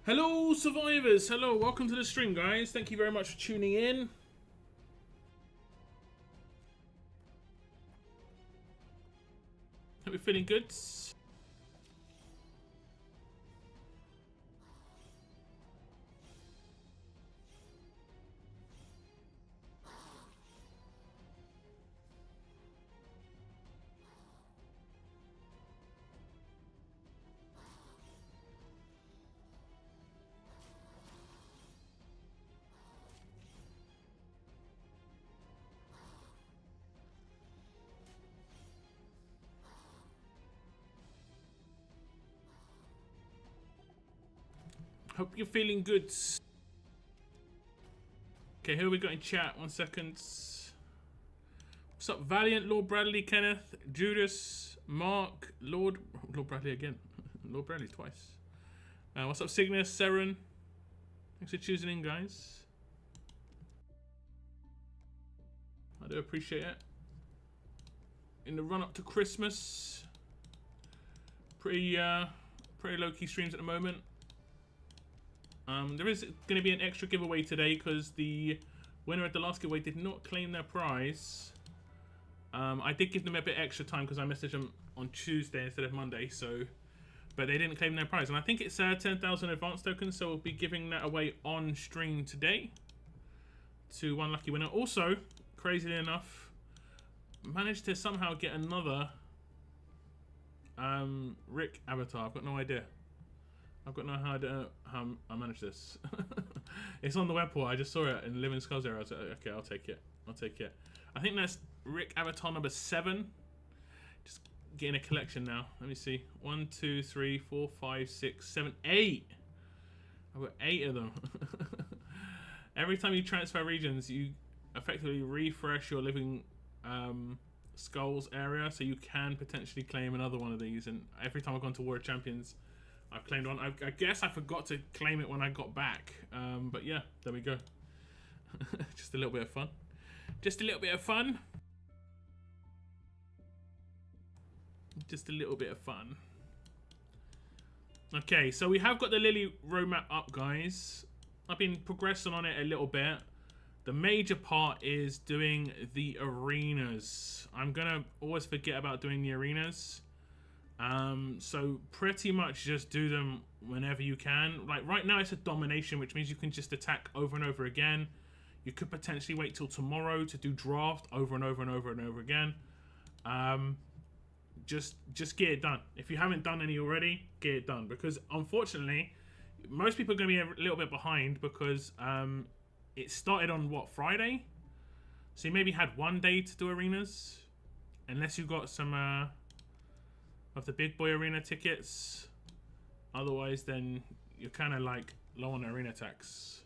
Hello, survivors. Hello, welcome to the stream, guys. Thank you very much for tuning in. Hope you're feeling good. Hope you're feeling good. Okay, who we got in chat? 1 second. What's up, Valiant, Lord Bradley, Kenneth, Judas, Mark, Lord Bradley again. Lord Bradley twice. What's up, Cygnus, Seren? Thanks for choosing in, guys. I do appreciate it. In the run up to Christmas, pretty low-key streams at the moment. There is going to be an extra giveaway today because the winner of the last giveaway did not claim their prize. I did give them a bit extra time because I messaged them on Tuesday instead of Monday, but they didn't claim their prize. And I think it's 10,000 advance tokens, so we'll be giving that away on stream today to one lucky winner. Also, crazily enough, managed to somehow get another Rick avatar. I've got no idea. I've got no idea how I managed this. It's on the web port. I just saw it in Living Skulls area. I was like, okay, I'll take it. I'll take it. I think that's Rick avatar number 7. Just getting a collection now. Let me see. 1, 2, 3, 4, 5, 6, 7, 8. I've got 8 of them. Every time you transfer regions, you effectively refresh your Living Skulls area, so you can potentially claim another one of these. And every time I've gone to War of Champions, I've claimed one. I guess I forgot to claim it when I got back. But yeah, there we go. Just a little bit of fun. Just a little bit of fun. Just a little bit of fun. Okay, so we have got the Lilly roadmap up, guys. I've been progressing on it a little bit. The major part is doing the arenas. I'm gonna always forget about doing the arenas. So pretty much just do them whenever you can. Like right now it's a domination, which means you can just attack over and over again. You could potentially wait till tomorrow to do draft over and over and over and over again. Just get it done. If you haven't done any already, get it done, because unfortunately most people are going to be a little bit behind because it started on what, Friday? So you maybe had 1 day to do arenas, unless you got some of the big boy arena tickets. Otherwise, then you're kind of like low on arena tax.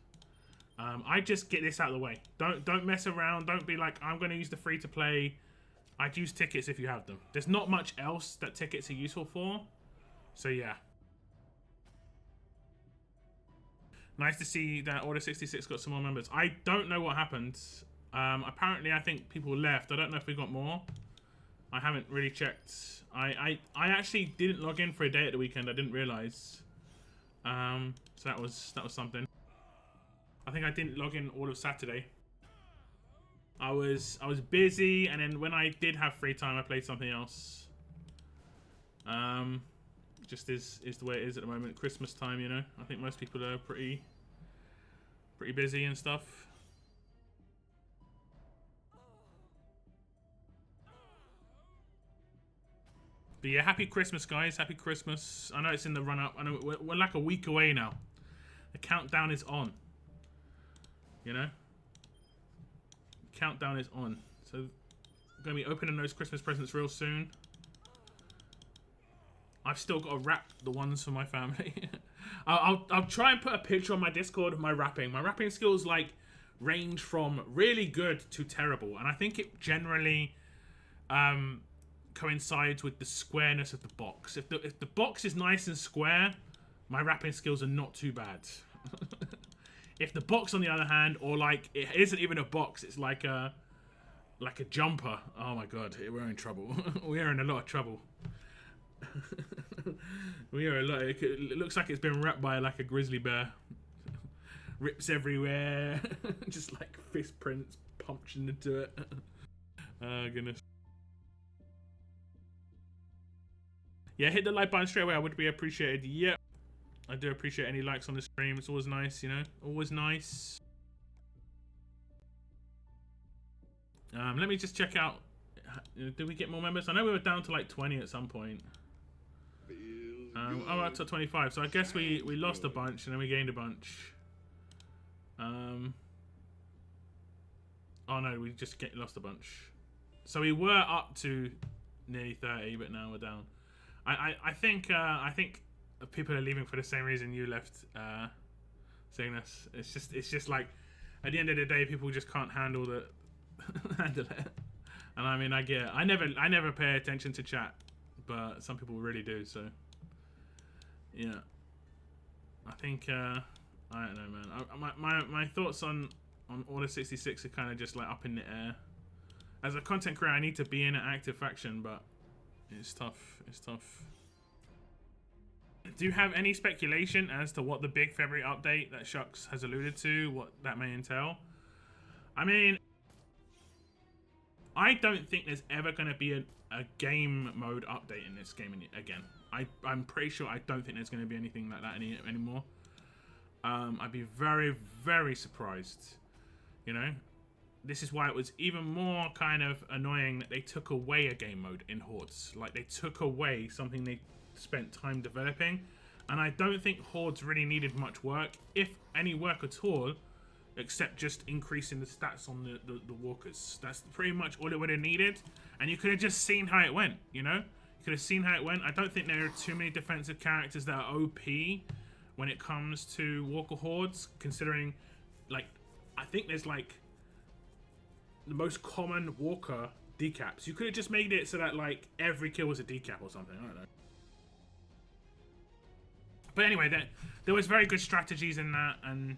I just get this out of the way. Don't mess around. Don't be like, I'm going to use the free to play. I'd use tickets if you have them. There's not much else that tickets are useful for. So yeah. Nice to see that Order 66 got some more members. I don't know what happened. Apparently, I think people left. I don't know if we got more. I haven't really checked. I actually didn't log in for a day at the weekend. I didn't realize. So that was something. I think I didn't log in all of Saturday. I was busy, and then when I did have free time, I played something else. Just is the way it is at the moment. Christmas time, you know. I think most people are pretty busy and stuff. But yeah, happy Christmas, guys. Happy Christmas. I know it's in the run-up. I know we're like a week away now. The countdown is on. You know? Countdown is on. So, I'm going to be opening those Christmas presents real soon. I've still got to wrap the ones for my family. I'll try and put a picture on my Discord of my wrapping. My wrapping skills, like, range from really good to terrible. And I think it generally coincides with the squareness of the box. If the box is nice and square, my wrapping skills are not too bad. If the box, on the other hand, or like it isn't even a box, it's like a jumper. Oh my god, we're in trouble. We are in a lot of trouble. We are a lot. It looks like it's been wrapped by like a grizzly bear. Rips everywhere. Just like fist prints punching into it. Oh, goodness. Yeah, hit the like button straight away. I would be appreciated. Yeah, I do appreciate any likes on the stream. It's always nice, you know. Always nice. Let me just check out. Did we get more members? I know we were down to like 20 at some point. Oh, up to 25. So I guess we lost a bunch and then we gained a bunch. Oh no, we just lost a bunch. So we were up to nearly 30, but now we're down. I think people are leaving for the same reason you left. Saying this, it's just like at the end of the day, people just can't handle handle it. And I mean, I get it. I never pay attention to chat, but some people really do. So yeah, I think I don't know, man. My thoughts on Order 66 are kind of just like up in the air. As a content creator, I need to be in an active faction, but it's tough. It's tough. Do you have any speculation as to what the big February update that Shucks has alluded to, what that may entail? I mean, I don't think there's ever going to be a game mode update in this game again. I'm pretty sure I don't think there's going to be anything like that anymore. I'd be very, very surprised. You know, this is why it was even more kind of annoying that they took away a game mode in Hordes. Like, they took away something they spent time developing, and I don't think Hordes really needed much work, if any work at all, except just increasing the stats on the walkers. That's pretty much all it would have needed, and you could have just seen how it went, you know? You could have seen how it went. I don't think there are too many defensive characters that are OP when it comes to Walker Hordes, considering, like, I think there's, like, the most common Walker decaps. You could have just made it so that, like, every kill was a decap or something. I don't know. But anyway, there was very good strategies in that, and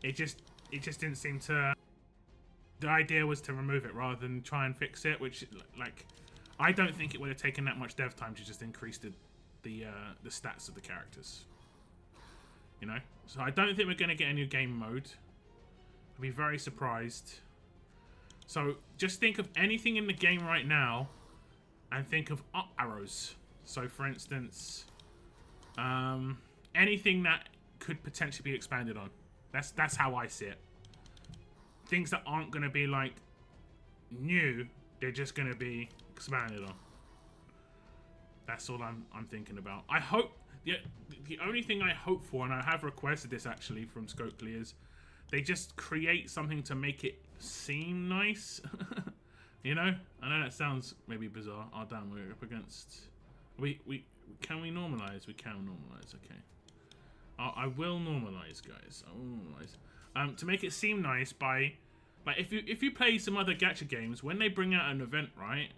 it just didn't seem to. The idea was to remove it rather than try and fix it, which, like, I don't think it would have taken that much dev time to just increase the stats of the characters. You know, so I don't think we're going to get a new game mode. I'd be very surprised. So just think of anything in the game right now, and think of up arrows. So for instance, anything that could potentially be expanded on. That's how I see it. Things that aren't going to be like new, they're just going to be expanded on. That's all I'm thinking about. I hope the only thing I hope for, and I have requested this actually from Scopely, is they just create something to make it seem nice. You know, I know that sounds maybe bizarre. Oh damn, we're up against. Can we normalize? We can normalize. Okay. I will normalize, guys. I will normalize. To make it seem nice by, like, if you play some other gacha games, when they bring out an event, right,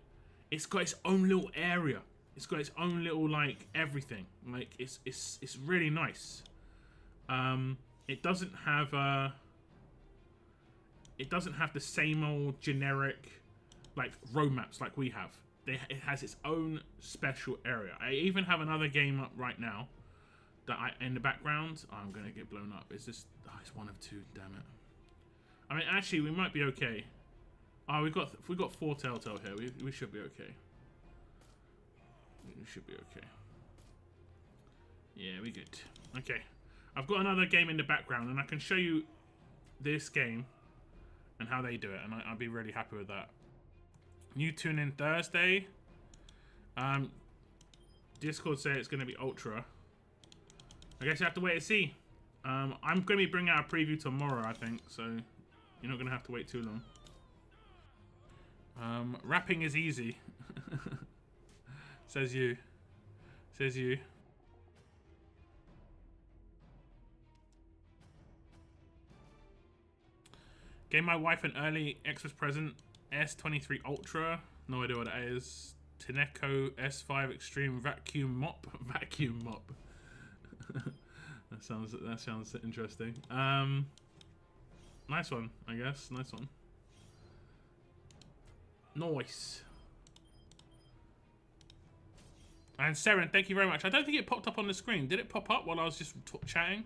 it's got its own little area. It's got its own little, like, everything. Like, it's really nice. It doesn't have the same old generic, like, roadmaps like we have. It has its own special area. I even have another game up right now that in the background. Oh, I'm gonna get blown up. It's just, oh, it's one of two. Damn it. I mean, actually, we might be okay. Oh, we got 4 Telltale here. We should be okay. We should be okay. Yeah, we good. Okay, I've got another game in the background, and I can show you this game and how they do it, and I'll be really happy with that. New tune in Thursday. Discord say it's going to be Ultra. I guess you have to wait and see. I'm going to be bringing out a preview tomorrow, I think, so you're not going to have to wait too long. Rapping is easy. Says you. Says you. Gave my wife an early Xmas present. S23 Ultra. No idea what that is. Tineco S5 Extreme Vacuum Mop. Vacuum Mop. That sounds interesting. Nice one, I guess. Nice one. Nice. And Seren, thank you very much. I don't think it popped up on the screen. Did it pop up while I was just chatting?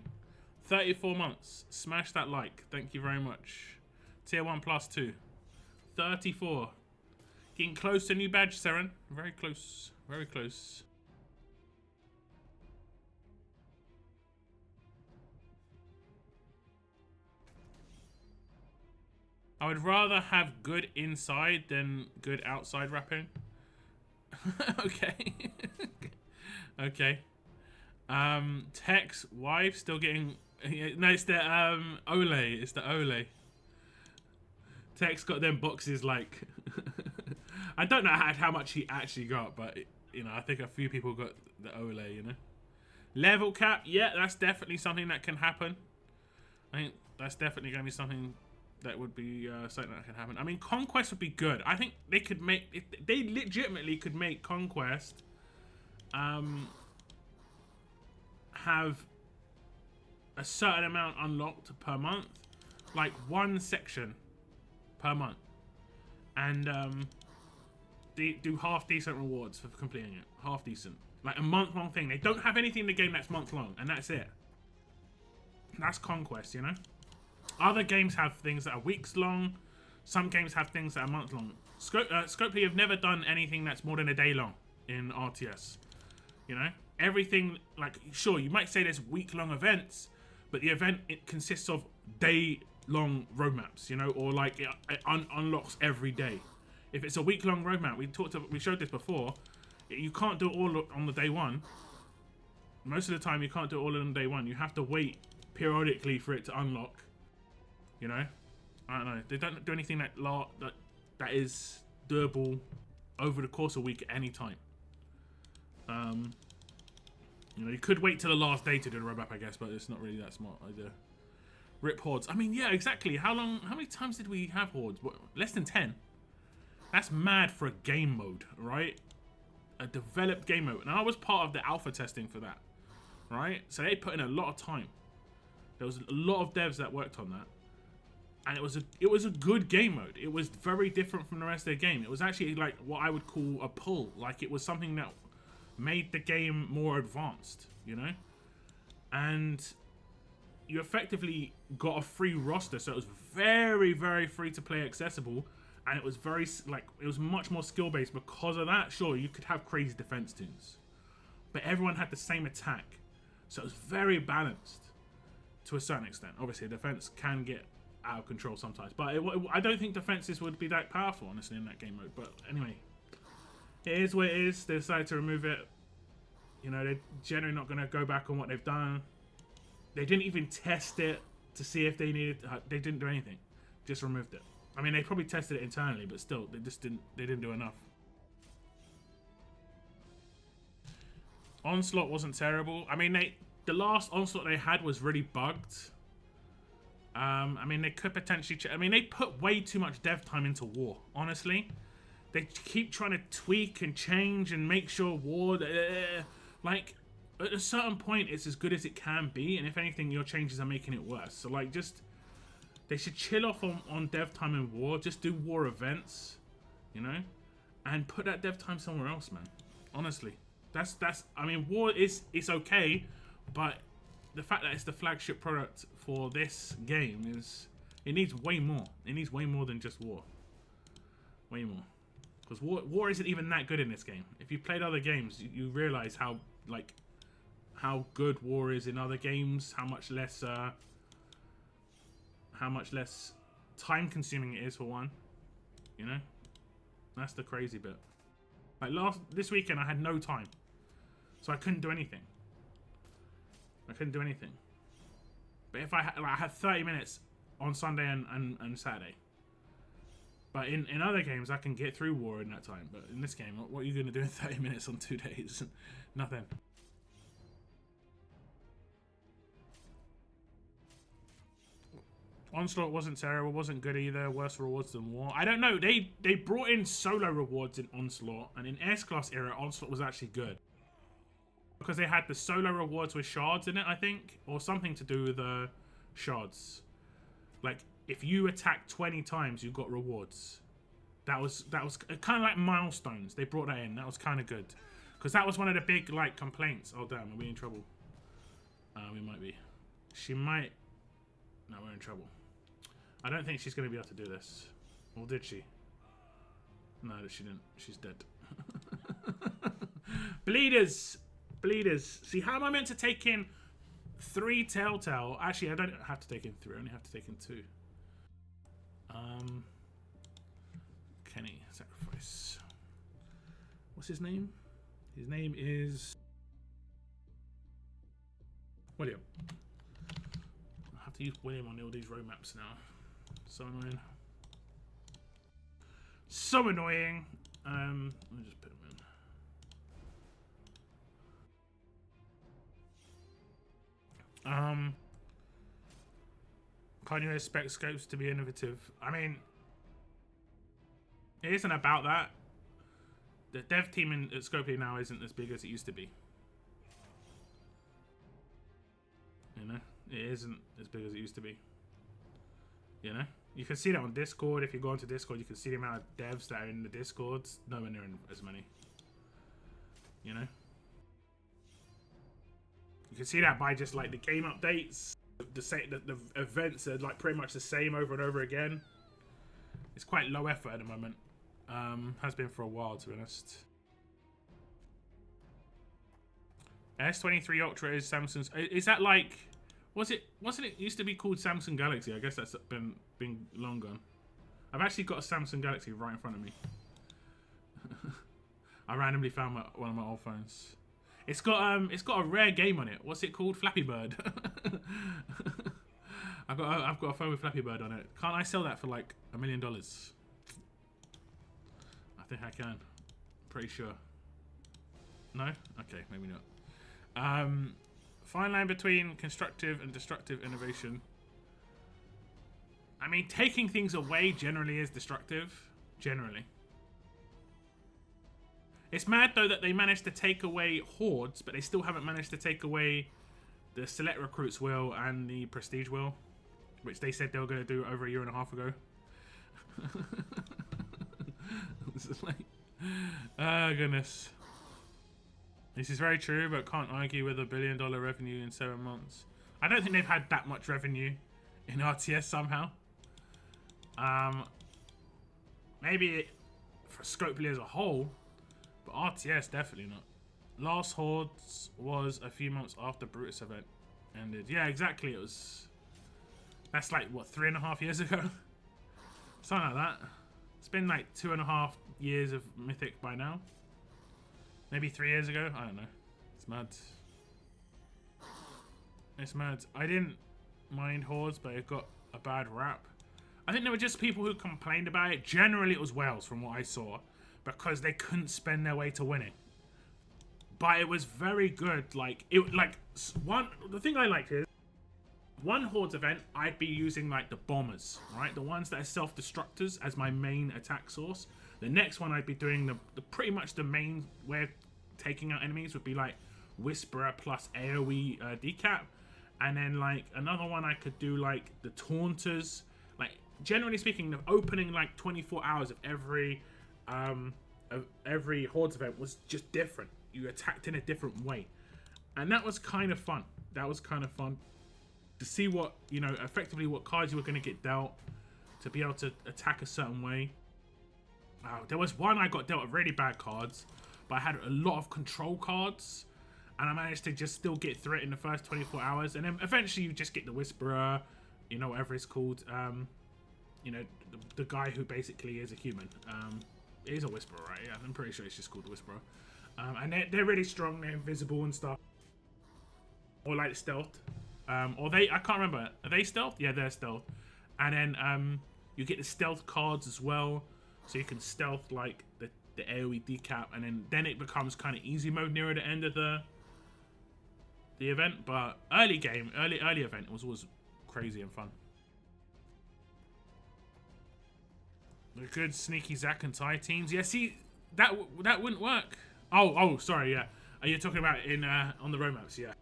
34 months. Smash that like. Thank you very much. Tier 1 plus 2. 34. Getting close to new badge, Seren. Very close. Very close. I would rather have good inside than good outside wrapping. Okay. Okay. Tech's wife still getting... No, it's the Ole. It's the Ole. Tech's got them boxes like... I don't know how much he actually got, but, you know, I think a few people got the Ole, you know. Level cap, yeah, that's definitely something that can happen. I think that's definitely going to be something that would be something that can happen. I mean, Conquest would be good. I think they could make... They legitimately could make Conquest have a certain amount unlocked per month. Like one section per month. And do half decent rewards for completing it. Half decent. Like a month-long thing. They don't have anything in the game that's month-long, and that's it. That's Conquest, you know? Other games have things that are weeks long. Some games have things that are month long. Scopely have never done anything that's more than a day long in RTS. You know? Everything, like, sure, you might say there's week-long events, but the event, it consists of day-long roadmaps, you know? Or, like, it unlocks every day. If it's a week-long roadmap, we showed this before, you can't do it all on the day one. Most of the time, you can't do it all on day one. You have to wait periodically for it to unlock. You know, I don't know. They don't do anything that is doable over the course of a week at any time. You know, you could wait till the last day to do the roadmap, I guess, but it's not really that smart idea. Rip Hordes. I mean, yeah, exactly. How many times did we have Hordes? What, less than 10? That's mad for a game mode, right? A developed game mode. And I was part of the alpha testing for that, right? So they put in a lot of time. There was a lot of devs that worked on that. And it was a good game mode. It was very different from the rest of the game. It was actually like what I would call a pull. Like it was something that made the game more advanced, you know? And you effectively got a free roster, so it was very, very free to play accessible, and it was very, like, it was much more skill based because of that. Sure, you could have crazy defense tunes, but everyone had the same attack, so it was very balanced to a certain extent. Obviously, defense can get out of control sometimes, but I don't think defenses would be that powerful, honestly, in that game mode. But anyway, it is what it is. They decided to remove it. You know, they're generally not going to go back on what they've done. They didn't even test it to see if they needed. They didn't do anything. Just removed it. I mean, they probably tested it internally, but still, they just didn't. They didn't do enough. Onslaught wasn't terrible. I mean, the last Onslaught they had was really bugged. I mean, they could potentially... I mean, they put way too much dev time into War, honestly. They keep trying to tweak and change and make sure War... like, at a certain point, it's as good as it can be, and if anything, your changes are making it worse. So, like, just... They should chill off on dev time in War. Just do War events, you know? And put that dev time somewhere else, man. Honestly. That's... I mean, War is... It's okay, but... The fact that it's the flagship product for this game is... It needs way more. It needs way more than just War. Way more. Because War isn't even that good in this game. If you've played other games, you realise how, like... How good War is in other games. How much less time-consuming it is, for one. You know? That's the crazy bit. Like, this weekend, I had no time. So I couldn't do anything. I couldn't do anything. But if I had 30 minutes on Sunday and Saturday. But in other games, I can get through War in that time. But in this game, what are you going to do in 30 minutes on 2 days? Nothing. Onslaught wasn't terrible, wasn't good either. Worse rewards than War. I don't know. They brought in solo rewards in Onslaught. And in S-Class era, Onslaught was actually good. Because they had the solo rewards with shards in it, I think, or something to do with shards. Like if you attack 20 times, you got rewards. That was kind of like milestones. They brought that in. That was kind of good. Because that was one of the big, like, complaints. Oh, damn, are we in trouble? We might be. She might... No, we're in trouble. I don't think she's going to be able to do this. Or did she? No, she didn't. She's dead. Bleeders! Bleeders. See, how am I meant to take in 3 Telltale? Actually, I don't have to take in 3. I only have to take in 2. Kenny, sacrifice. What's his name? His name is... William. I have to use William on all these road maps now. So annoying. So annoying. Let me just put him in. Can't you expect scopes to be innovative? I mean, it isn't about that. The dev team at Scopely now isn't as big as it used to be. You know, it isn't as big as it used to be. You know, you can see that on Discord. If you go onto Discord, you can see the amount of devs that are in the Discords. Nowhere near as many. You know, you can see that by just like the game updates. The events are like pretty much the same over and over again. It's quite low effort at the moment. Has been for a while, to be honest. S23 Ultra is Samsung's. Is that like? Wasn't it used to be called Samsung Galaxy? I guess that's been long gone. I've actually got a Samsung Galaxy right in front of me. I randomly found one of my old phones. It's got a rare game on it. What's it called? Flappy Bird. I've got a phone with Flappy Bird on it. Can't I sell that for like $1 million? I think I can. Pretty sure. No? Okay, maybe not. Fine line between constructive and destructive innovation. I mean, taking things away generally is destructive. Generally. It's mad though that they managed to take away Hordes, but they still haven't managed to take away the Select Recruits wheel and the Prestige wheel, which they said they were going to do over 1.5 years ago. This is like, oh goodness. This is very true, but can't argue with $1 billion revenue in 7 months. I don't think they've had that much revenue in RTS somehow. Maybe for Scopely as a whole, but RTS definitely not. Last Hordes was a few months after Brutus event ended. Yeah, exactly. It was. That's like what, 3.5 years ago, something like that. It's been like 2.5 years of Mythic by now. Maybe 3 years ago. I don't know. It's mad. It's mad. I didn't mind Hordes, but it got a bad rap. I think there were just people who complained about it. Generally, it was Wales, from what I saw, because they couldn't spend their way to win it. But it was very good. Like the thing I liked is one Hordes event, I'd be using like the bombers, right? The ones that are self-destructors as my main attack source. The next one I'd be doing the pretty much the main way of taking out enemies would be like Whisperer plus AoE decap. And then like another one I could do like the Taunters. Like generally speaking, the opening like 24 hours of every Hordes event was just different. You attacked in a different way. And that was kind of fun. That was kind of fun. To see what, you know, effectively what cards you were going to get dealt. To be able to attack a certain way. There was one I got dealt really bad cards. But I had a lot of control cards. And I managed to just still get through it in the first 24 hours. And then eventually you just get the Whisperer. You know, whatever it's called. You know, the guy who basically is a human. It is a Whisperer, right? Yeah, I'm pretty sure it's just called the Whisperer. And they're really strong. They're invisible and stuff. Or like stealth. Or I can't remember. Are they stealth? Yeah, they're stealth. And then you get the stealth cards as well. So you can stealth like the AoE decap. And then it becomes kind of easy mode nearer the end of the event. But early event, it was always crazy and fun. The good sneaky Zack and Ty teams. Yeah, see, that wouldn't work. Oh, sorry, yeah. Are you talking about in on the roadmaps? Yeah.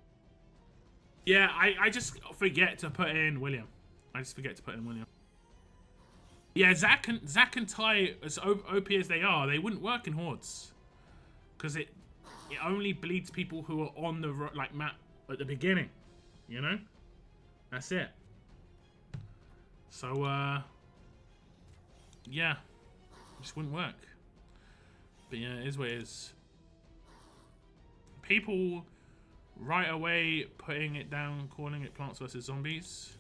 Yeah, I just forget to put in William. I just forget to put in William. Yeah, Zack and Ty, as OP as they are, they wouldn't work in Hordes. Because it only bleeds people who are on the like map at the beginning, you know. That's it. So yeah, it just wouldn't work. But yeah, it is what it is. People right away putting it down, calling it Plants vs Zombies.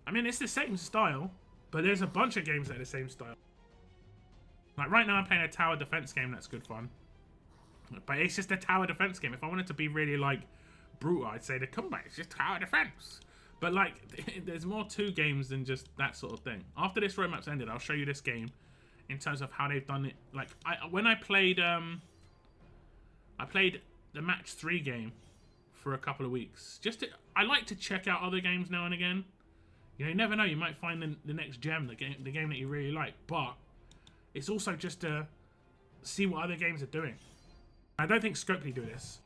I mean, it's the same style, but there's a bunch of games that are the same style. Like right now I'm playing a tower defense game that's good fun. But it's just a tower defense game. If I wanted to be really like brutal, I'd say the combat is just tower defense. But like there's more to games than just that sort of thing. After this roadmap's ended, I'll show you this game in terms of how they've done it. Like when I played the match 3 game for a couple of weeks. I like to check out other games now and again. You know, you never know, you might find the next gem, the game that you really like. But it's also just to see what other games are doing. I don't think Scopely do this.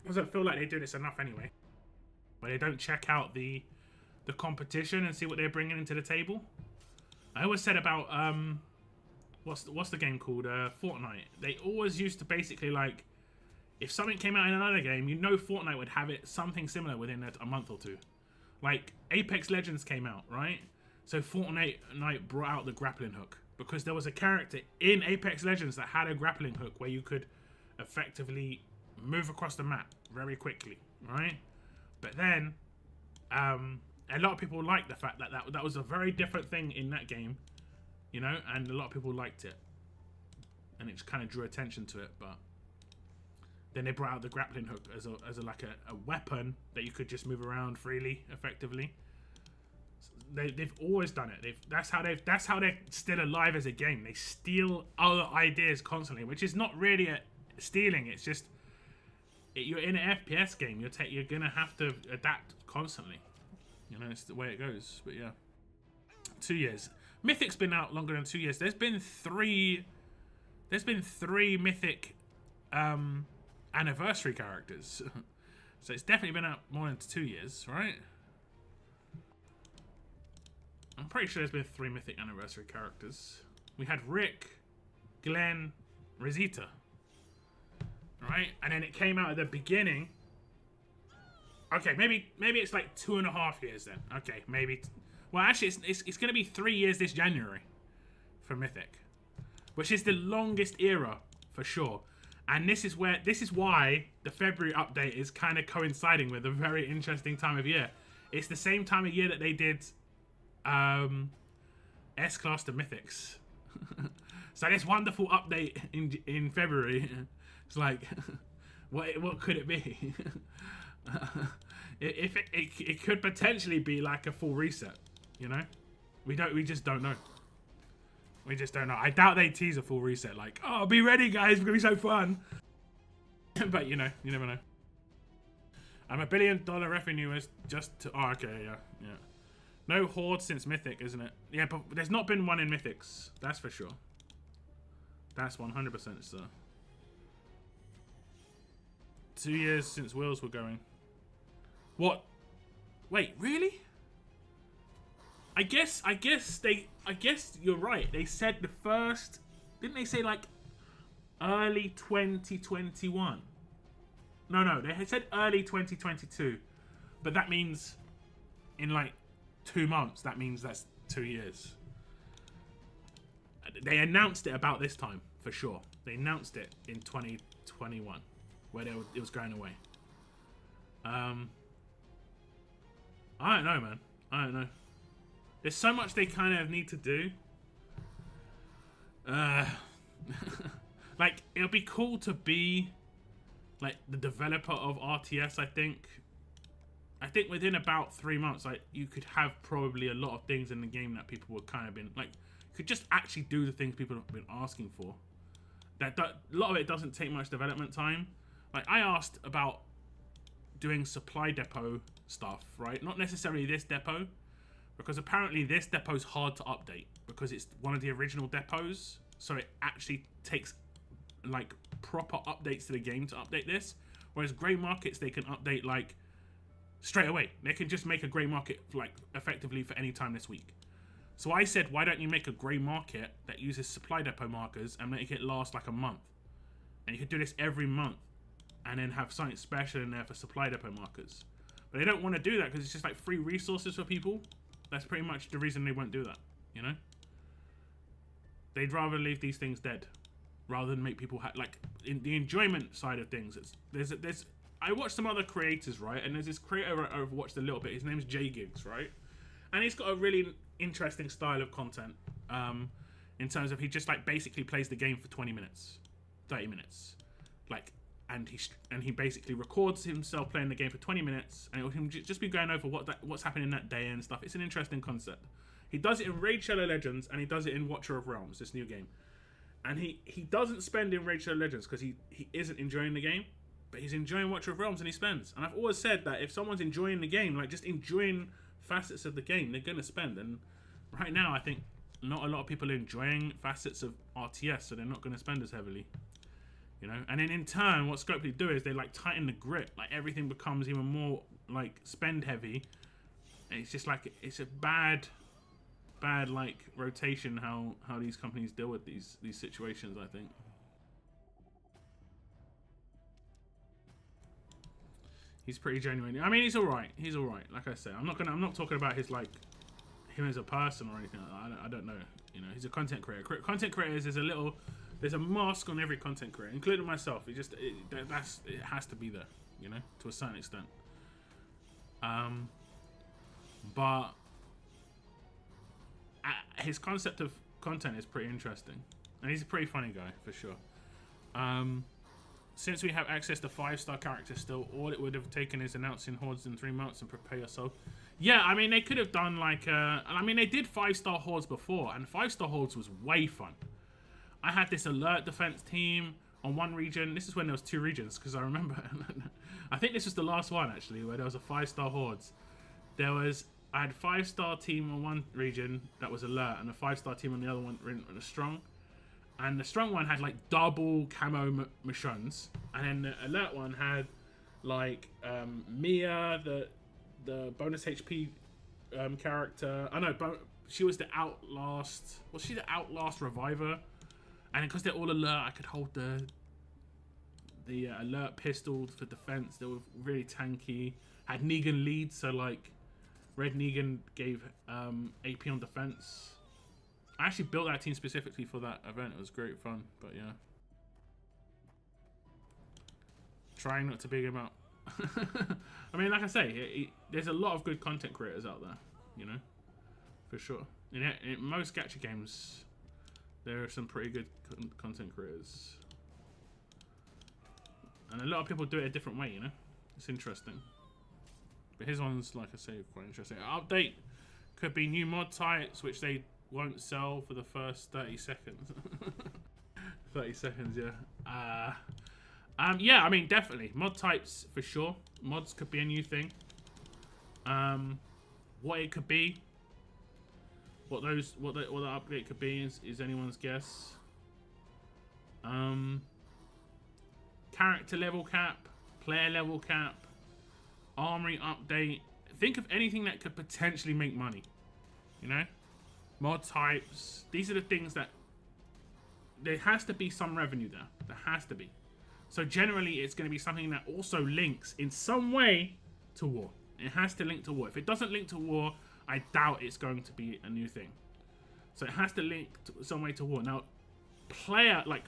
I don't feel like they do this enough anyway. But they don't check out the competition and see what they're bringing into the table. I always said about what's the game called, Fortnite. They always used to basically like, if something came out in another game, you know Fortnite would have it something similar within a month or two. Like Apex Legends came out, right? So Fortnite brought out the grappling hook because there was a character in Apex Legends that had a grappling hook where you could effectively move across the map very quickly, right? But then a lot of people liked the fact that was a very different thing in that game, you know, and a lot of people liked it, and it just kind of drew attention to it. But then they brought out the grappling hook as a weapon that you could just move around freely, effectively. They've always done it. That's how they're still alive as a game. They steal other ideas constantly, which is not really stealing. It's just you're in an FPS game. You're gonna have to adapt constantly. You know, it's the way it goes. But yeah, 2 years. Mythic's been out longer than 2 years. There's been three Mythic anniversary characters. So it's definitely been out more than 2 years, right? I'm pretty sure there's been 3 Mythic anniversary characters. We had Rick, Glenn, Rosita. Right? And then it came out at the beginning. Okay, maybe it's like 2.5 years then. Okay, maybe. Well, actually, it's going to be 3 years this January for Mythic, which is the longest era for sure. And this is why the February update is kind of coinciding with a very interesting time of year. It's the same time of year that they did S-Class to Mythics. So this wonderful update in February. It's like, what could it be? It could potentially be like a full reset, you know? We just don't know. We just don't know. I doubt they tease a full reset. Like, oh, be ready, guys. It's gonna be so fun. But you know, you never know. $1 billion revenue is just to, oh, okay, yeah. No Horde since Mythic, isn't it? Yeah, but there's not been one in Mythics. That's for sure. That's 100% so. 2 years since Wheels were going. What? Wait, really? I guess you're right. They said the first, didn't they say like early 2021? No, they had said early 2022. But that means in like 2 months, that means that's 2 years. They announced it about this time, for sure. They announced it in 2021, where it was going away. I don't know, man. I don't know. There's so much they kind of need to do. Like, it'll be cool to be like the developer of RTS, I think. I think within about 3 months, like, you could have probably a lot of things in the game that people would kind of been like, you could just actually do the things people have been asking for. That a lot of it doesn't take much development time. Like, I asked about doing supply depot stuff, right? Not necessarily this depot, because apparently this depot's hard to update because it's one of the original depots. So it actually takes like proper updates to the game to update this. Whereas grey markets, they can update like straight away. They can just make a grey market like effectively for any time this week. So I said, why don't you make a grey market that uses supply depot markers and make it last like a month? And you could do this every month and then have something special in there for supply depot markers. But they don't want to do that because it's just like free resources for people. That's pretty much the reason they won't do that, you know? They'd rather leave these things dead rather than make people like in the enjoyment side of things. I watched some other creators, right? And there's this creator I've watched a little bit. His name's J Gigs, right? And he's got a really interesting style of content in terms of he just like basically plays the game for 20 minutes, 30 minutes, like, and he basically records himself playing the game for 20 minutes, and he'll just be going over what's happening that day and stuff. It's an interesting concept. He does it in Raid Shadow Legends, and he does it in Watcher of Realms, this new game. And he doesn't spend in Raid Shadow Legends because he isn't enjoying the game, but he's enjoying Watcher of Realms and he spends. And I've always said that if someone's enjoying the game, like just enjoying facets of the game, they're going to spend. And right now, I think not a lot of people are enjoying facets of RTS, so they're not going to spend as heavily. You know, and then in turn, what Scopely do is they like tighten the grip. Like everything becomes even more like spend heavy. And it's just like it's a bad like rotation how these companies deal with these situations, I think. He's pretty genuine. I mean, he's all right. He's all right. Like I say, I'm not talking about his like him as a person or anything like that. I don't know. You know, he's a content creator. Content creators is there's a mask on every content creator, including myself. It has to be there, you know, to a certain extent. But his concept of content is pretty interesting, and he's a pretty funny guy for sure. Since we have access to 5-star characters still, all it would have taken is announcing Hordes in 3 months and prepare yourself. Yeah, I mean, they could have done like I mean, they did 5-star Hordes before, and 5-star Hordes was way fun. I had this alert defense team on one region. This is when there was 2 regions, because I remember I think this was the last one actually where there was a 5-star Hordes. I had 5-star team on one region that was alert, and a 5-star team on the other one was strong. And the strong one had like double camo missions, and then the alert one had like Mia, the bonus HP character. I know, she was the Outlast. Was she the Outlast Reviver? And because they're all alert, I could hold the alert pistol for defense. They were really tanky. Had Negan lead, so like Red Negan gave AP on defense. I actually built that team specifically for that event. It was great fun, but yeah. Trying not to big him out. I mean, like I say, there's a lot of good content creators out there, you know, for sure. In most gacha games, there are some pretty good content creators. And a lot of people do it a different way, you know. It's interesting. But his one's, like I say, quite interesting. Update could be new mod types, which they won't sell for the first 30 seconds. 30 seconds, yeah. Yeah, I mean, definitely. Mod types, for sure. Mods could be a new thing. What it could be, what the update could be is anyone's guess. Character level cap, player level cap, armory update. Think of anything that could potentially make money, you know? Mod types. These are the things that there has to be some revenue there. There has to be. So generally, it's going to be something that also links in some way to war. It has to link to war. If it doesn't link to war, I doubt it's going to be a new thing. So it has to link to some way to war. Now, player, like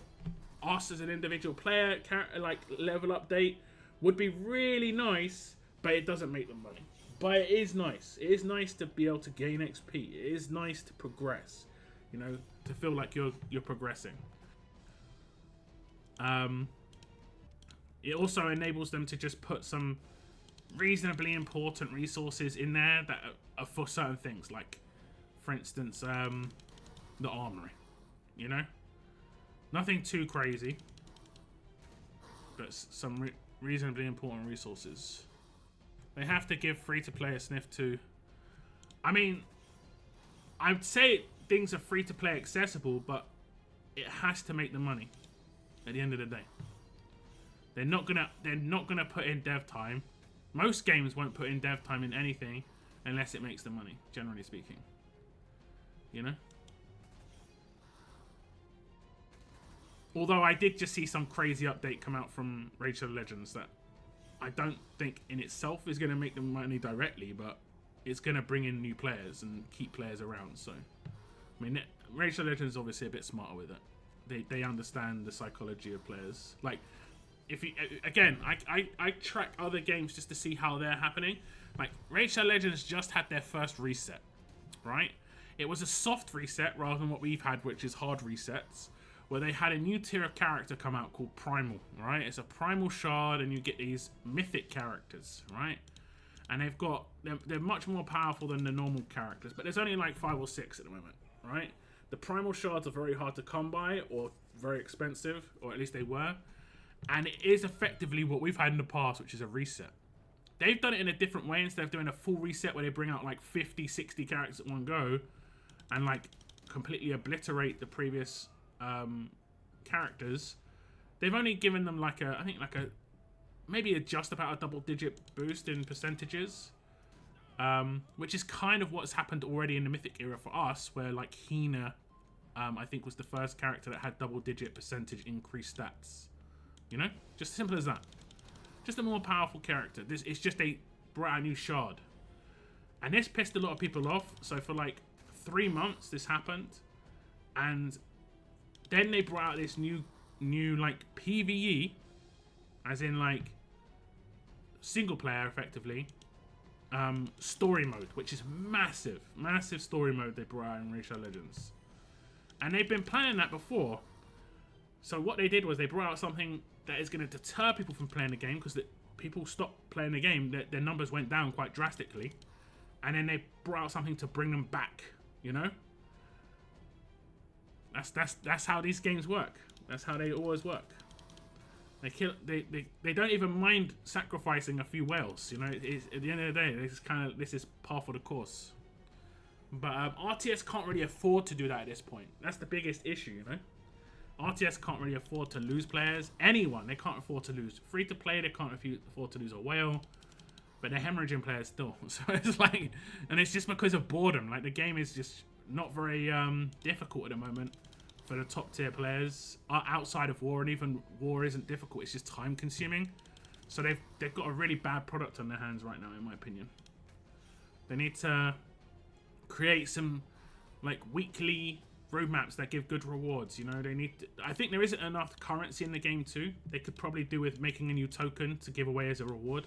us as an individual player, like level update would be really nice, but it doesn't make them money. But it is nice. It is nice to be able to gain XP. It is nice to progress. You know, to feel like you're progressing. It also enables them to just put some reasonably important resources in there that are for certain things, like, for instance, the armory. You know, nothing too crazy, but some reasonably important resources. They have to give free-to-play a sniff too. I mean, I'd say things are free-to-play accessible, but it has to make the money at the end of the day. They're not gonna put in dev time. Most games won't put in dev time in anything unless it makes the money, generally speaking. You know? Although I did just see some crazy update come out from Raid Shadow Legends that I don't think in itself is going to make them money directly, but it's going to bring in new players and keep players around. So, I mean, Raid Shadow Legends is obviously a bit smarter with it. They understand the psychology of players. Like, if you, again, I track other games just to see how they're happening. Like, Raid Shadow Legends just had their first reset, right? It was a soft reset rather than what we've had, which is hard resets, where they had a new tier of character come out called Primal, right? It's a Primal Shard, and you get these mythic characters, right? And they're much more powerful than the normal characters, but there's only like 5 or 6 at the moment, right? The Primal Shards are very hard to come by, or very expensive, or at least they were. And it is effectively what we've had in the past, which is a reset. They've done it in a different way. Instead of doing a full reset where they bring out like 50, 60 characters at one go, and like completely obliterate the previous characters, they've only given them like a, I think like a, maybe just about a double-digit boost in percentages, which is kind of what's happened already in the Mythic era for us, where like Hina, I think was the first character that had double-digit percentage increased stats. You know, just simple as that. Just a more powerful character. This it's just they brought out a new shard, and this pissed a lot of people off. So for like 3 months, this happened, and then they brought out this new like PvE, as in like single player effectively, story mode, which is massive story mode they brought out in Raid Shadow Legends, and they've been planning that before. So what they did was they brought out something that is going to deter people from playing the game, because people stopped playing the game, their numbers went down quite drastically, and then they brought out something to bring them back. You know, that's how these games work. That's how they always work. They don't even mind sacrificing a few whales. You know, at the end of the day, this is par for the course. But RTS can't really afford to do that at this point. That's the biggest issue, you know. RTS can't really afford to lose players. Anyone, they can't afford to lose. Free to play, they can't afford to lose a whale. But they're hemorrhaging players still. So it's like, and it's just because of boredom. Like, the game is just not very difficult at the moment for the top tier players outside of war, and even war isn't difficult. It's just time consuming. So they've got a really bad product on their hands right now, in my opinion. They need to create some like weekly roadmaps that give good rewards. You know, they need to, I think there isn't enough currency in the game too. They could probably do with making a new token to give away as a reward.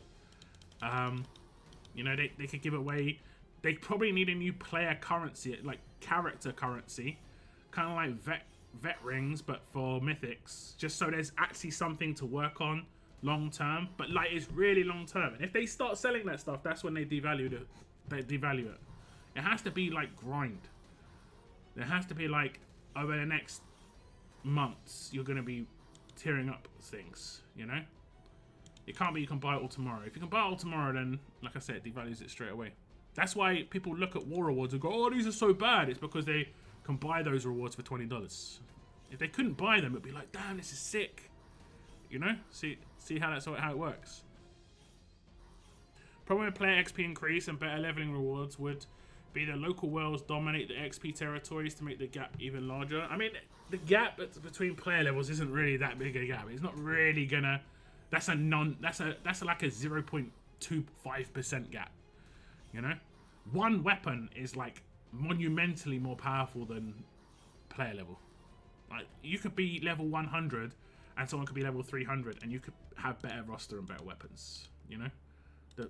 You know, they could give away, they probably need a new player currency, like character currency, kind of like vet rings, but for mythics, just so there's actually something to work on long term. But like, it's really long term, and if they start selling that stuff, that's when they devalue it. It has to be like grind. There has to be like, over the next months, you're going to be tearing up things, you know? It can't be you can buy it all tomorrow. If you can buy it all tomorrow, then, like I said, it devalues it straight away. That's why people look at war rewards and go, oh, these are so bad. It's because they can buy those rewards for $20. If they couldn't buy them, it'd be like, damn, this is sick. You know? See how how it works. Problem with player XP increase and better leveling rewards would be the local worlds dominate the XP territories to make the gap even larger. I mean, the gap between player levels isn't really that big a gap. It's not really gonna. That's like a 0.25% gap. You know, one weapon is like monumentally more powerful than player level. Like, you could be level 100 and someone could be level 300, and you could have better roster and better weapons. You know.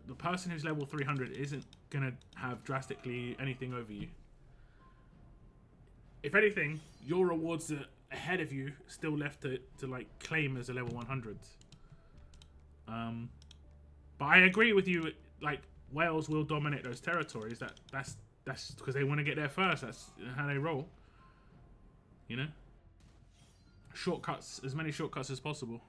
The person who's level 300 isn't going to have drastically anything over you. If anything, your rewards are ahead of you, still left to like claim as a level 100. But I agree with you, like, Wales will dominate those territories. That's because they want to get there first. That's how they roll. You know? Shortcuts, as many shortcuts as possible.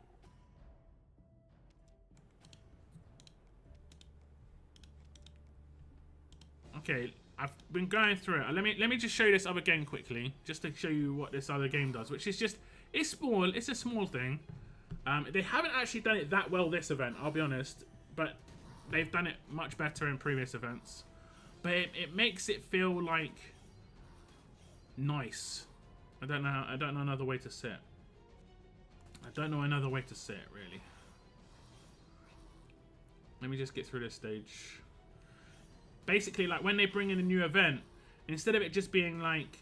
Okay, I've been going through it. Let me just show you this other game quickly, just to show you what this other game does, which is just, it's small. It's a small thing. They haven't actually done it that well this event, I'll be honest, but they've done it much better in previous events. But it makes it feel like nice. I don't know another way to say it. I don't know another way to say it, really. Let me just get through this stage. Basically, like, when they bring in a new event, instead of it just being like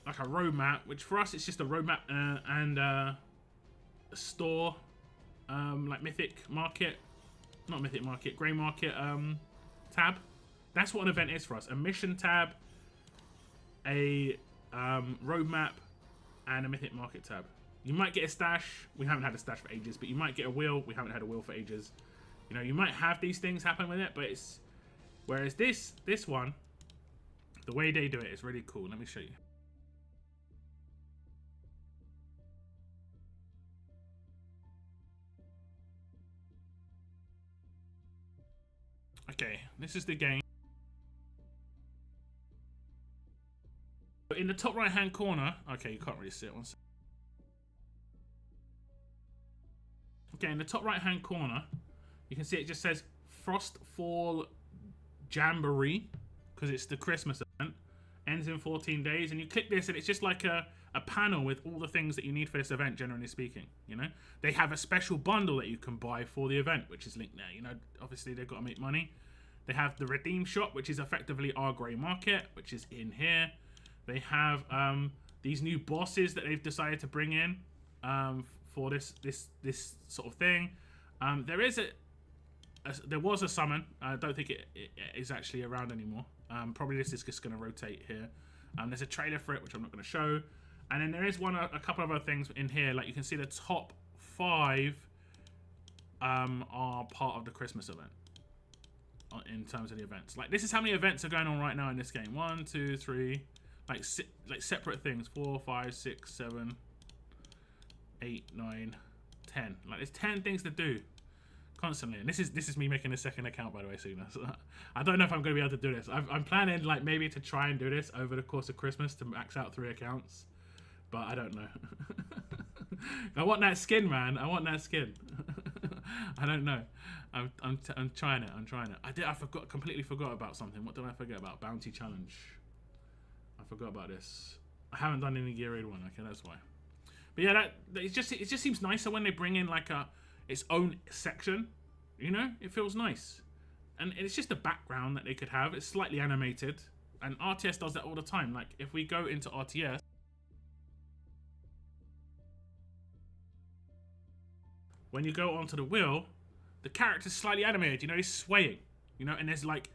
a roadmap, which for us it's just a roadmap and a store, like Mythic Market, not Mythic Market, Grey Market tab. That's what an event is for us. A mission tab, a roadmap, and a Mythic Market tab. You might get a stash. We haven't had a stash for ages, but you might get a wheel. We haven't had a wheel for ages. You know, you might have these things happen with it, but it's... Whereas this one, the way they do it is really cool. Let me show you. Okay, this is the game. In the top right hand corner, okay, you can't really see it. One second. Okay, in the top right hand corner, you can see it just says Frostfall Jamboree, because it's the Christmas event. Ends in 14 days, and you click this, and it's just like a panel with all the things that you need for this event, generally speaking. You know, they have a special bundle that you can buy for the event, which is linked there. You know, obviously they've got to make money. They have the redeem shop, which is effectively our grey market, which is in here. They have these new bosses that they've decided to bring in for this sort of thing. There was a summon. I don't think it is actually around anymore. Probably this is just going to rotate here. There's a trailer for it, which I'm not going to show. And then there is a couple of other things in here. Like you can see the top 5 are part of the Christmas event in terms of the events. Like this is how many events are going on right now in this game. 1, 2, 3, like separate things. 4, 5, 6, 7, 8, 9, 10. Like there's 10 things to do constantly, and this is me making a second account, by the way, soon. So I don't know if I'm going to be able to do this. I'm planning like maybe to try and do this over the course of Christmas to max out 3 accounts, but I don't know. I want that skin, man. I want that skin. I don't know. I'm trying it. I completely forgot about something. What did I forget about? Bounty challenge. I forgot about this. I haven't done any gear raid one. Okay, that's why. But yeah, it just seems nicer when they bring in like its own section. You know, it feels nice, and it's just a background that they could have. It's slightly animated, and RTS does that all the time. Like if we go into RTS, when you go onto the wheel, the character's slightly animated. You know, he's swaying. You know, and there's like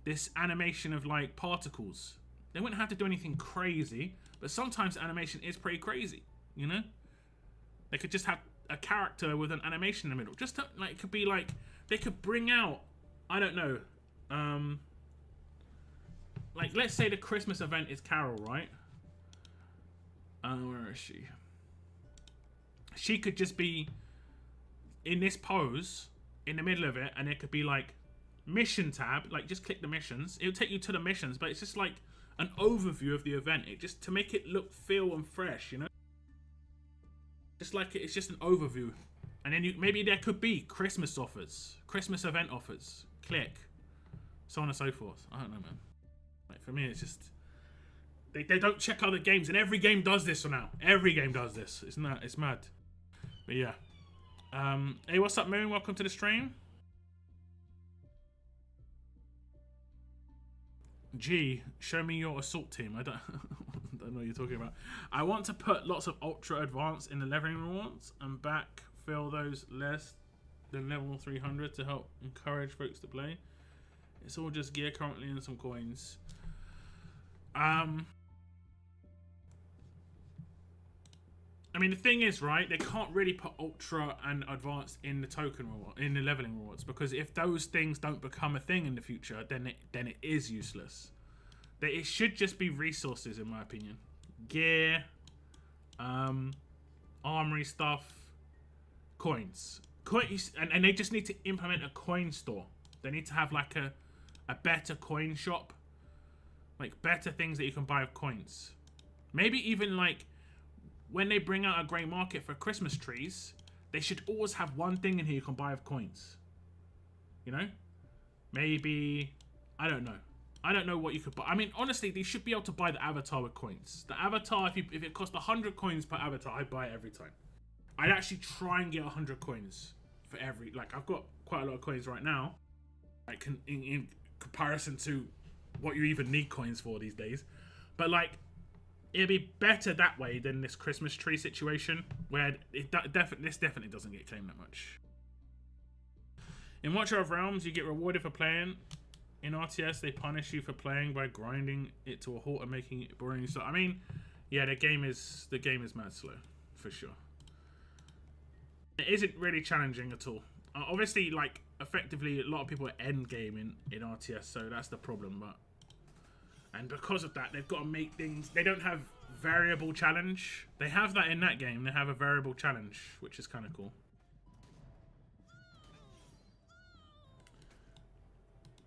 this animation of like particles. They wouldn't have to do anything crazy, but sometimes animation is pretty crazy. You know, they could just have a character with an animation in the middle. Just to, like, it could be like they could bring out, I don't know, like let's say the Christmas event is Carol, right? Where is she? She could just be in this pose in the middle of it, and it could be like mission tab. Like just click the missions. It'll take you to the missions, but it's just like an overview of the event. It just to make it look, feel, and fresh. You know. Just like it's just an overview, and then maybe there could be Christmas offers, Christmas event offers. Click, so on and so forth. I don't know, man. Like for me, it's just they don't check other games, and every game does this for now. Every game does this. It's not. It's mad. But yeah. Hey, what's up, Moon? Welcome to the stream. G, show me your assault team. I don't know what you're talking about. I want to put lots of ultra advanced in the leveling rewards and backfill those less than level 300 to help encourage folks to play. It's all just gear currently and some coins. I mean, the thing is, right, they can't really put ultra and advanced in the token reward, in the leveling rewards, because if those things don't become a thing in the future, then it is useless. It should just be resources, in my opinion. Gear, armory stuff, coins, and they just need to implement a coin store. They need to have like a better coin shop, like better things that you can buy with coins. Maybe even like, when they bring out a grey market for Christmas trees, they should always have one thing in here you can buy with coins. You know? Maybe, I don't know. I don't know what you could buy. I mean, honestly, they should be able to buy the avatar with coins. The avatar, if it cost 100 coins per avatar, I'd buy it every time. I'd actually try and get 100 coins for every. Like, I've got quite a lot of coins right now. Like, in comparison to what you even need coins for these days. But, like, it'd be better that way than this Christmas tree situation, where this definitely doesn't get claimed that much. In Watcher of Realms, you get rewarded for playing. In RTS, they punish you for playing by grinding it to a halt and making it boring. So, I mean, yeah, the game is mad slow, for sure. It isn't really challenging at all. Obviously, like, effectively, a lot of people are endgame in RTS, so that's the problem. And because of that, they've got to make things. They don't have variable challenge. They have that in that game. They have a variable challenge, which is kind of cool.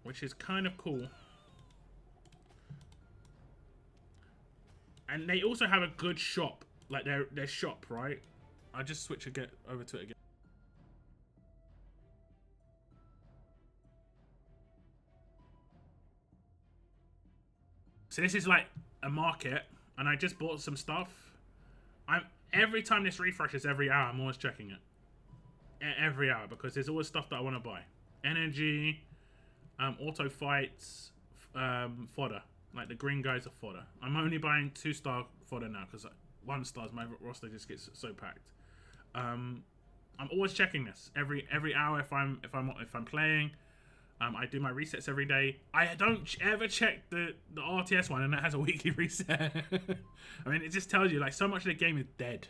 Which is kind of cool. And they also have a good shop, like their shop, right? I'll just switch over to it again. So this is like a market, and I just bought some stuff. Every time this refreshes every hour, I'm always checking it. Every hour, because there's always stuff that I want to buy. Energy, auto fights, fodder. Like the green guys are fodder. I'm only buying 2-star fodder now because 1 stars my roster just gets so packed. I'm always checking this every hour if I'm playing. I do my resets every day. I don't ever check the RTS one, and it has a weekly reset. I mean, it just tells you like so much of the game is dead.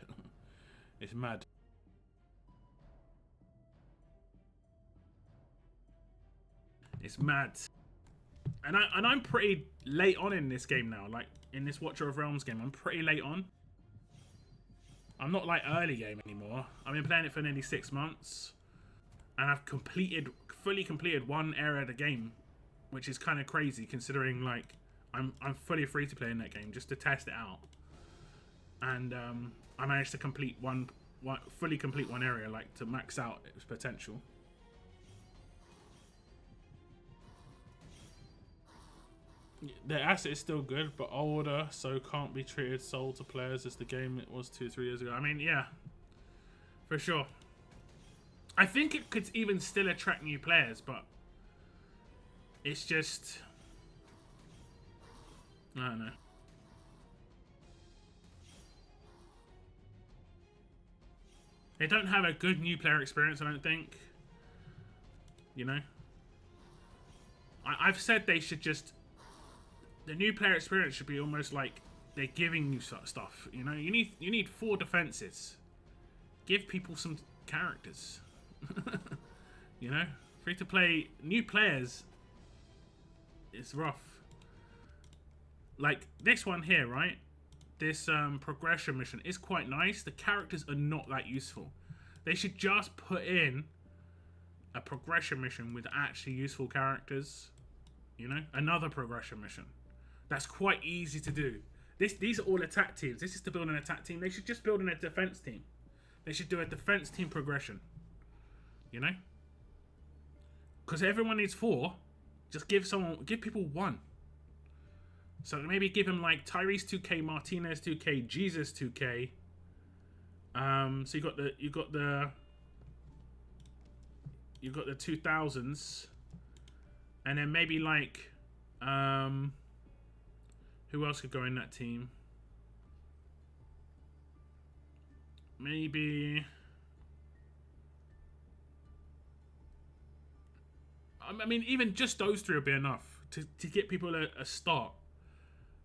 It's mad. It's mad. And I'm pretty late on in this game now. Like in this Watcher of Realms game, I'm pretty late on. I'm not like early game anymore. I've been playing it for nearly 6 months, and I've fully completed 1 area of the game, which is kind of crazy considering like I'm fully free to play in that game just to test it out. And I managed to fully complete 1 area, like to max out its potential. The asset is still good, but older, so can't be treated sold to players as the game it was 2-3 years ago. I mean, yeah, for sure. I think it could even still attract new players, but it's just, I don't know. They don't have a good new player experience, I don't think. You know? I've said they should just, the new player experience should be almost like they're giving you stuff. You know, you need 4 defenses. Give people some characters. You know, free to play new players. It's rough. Like this one here, right? This progression mission is quite nice. The characters are not that useful. They should just put in a progression mission with actually useful characters. You know, another progression mission. That's quite easy to do. These are all attack teams. This is to build an attack team. They should just build in a defense team. They should do a defense team progression. You know? Because everyone needs 4. Just give people 1. So maybe give him like Tyrese 2K, Martinez 2K, Jesus 2K. So you got the 2000s, and then maybe like who else could go in that team? Maybe. I mean, even just those 3 would be enough to get people a start.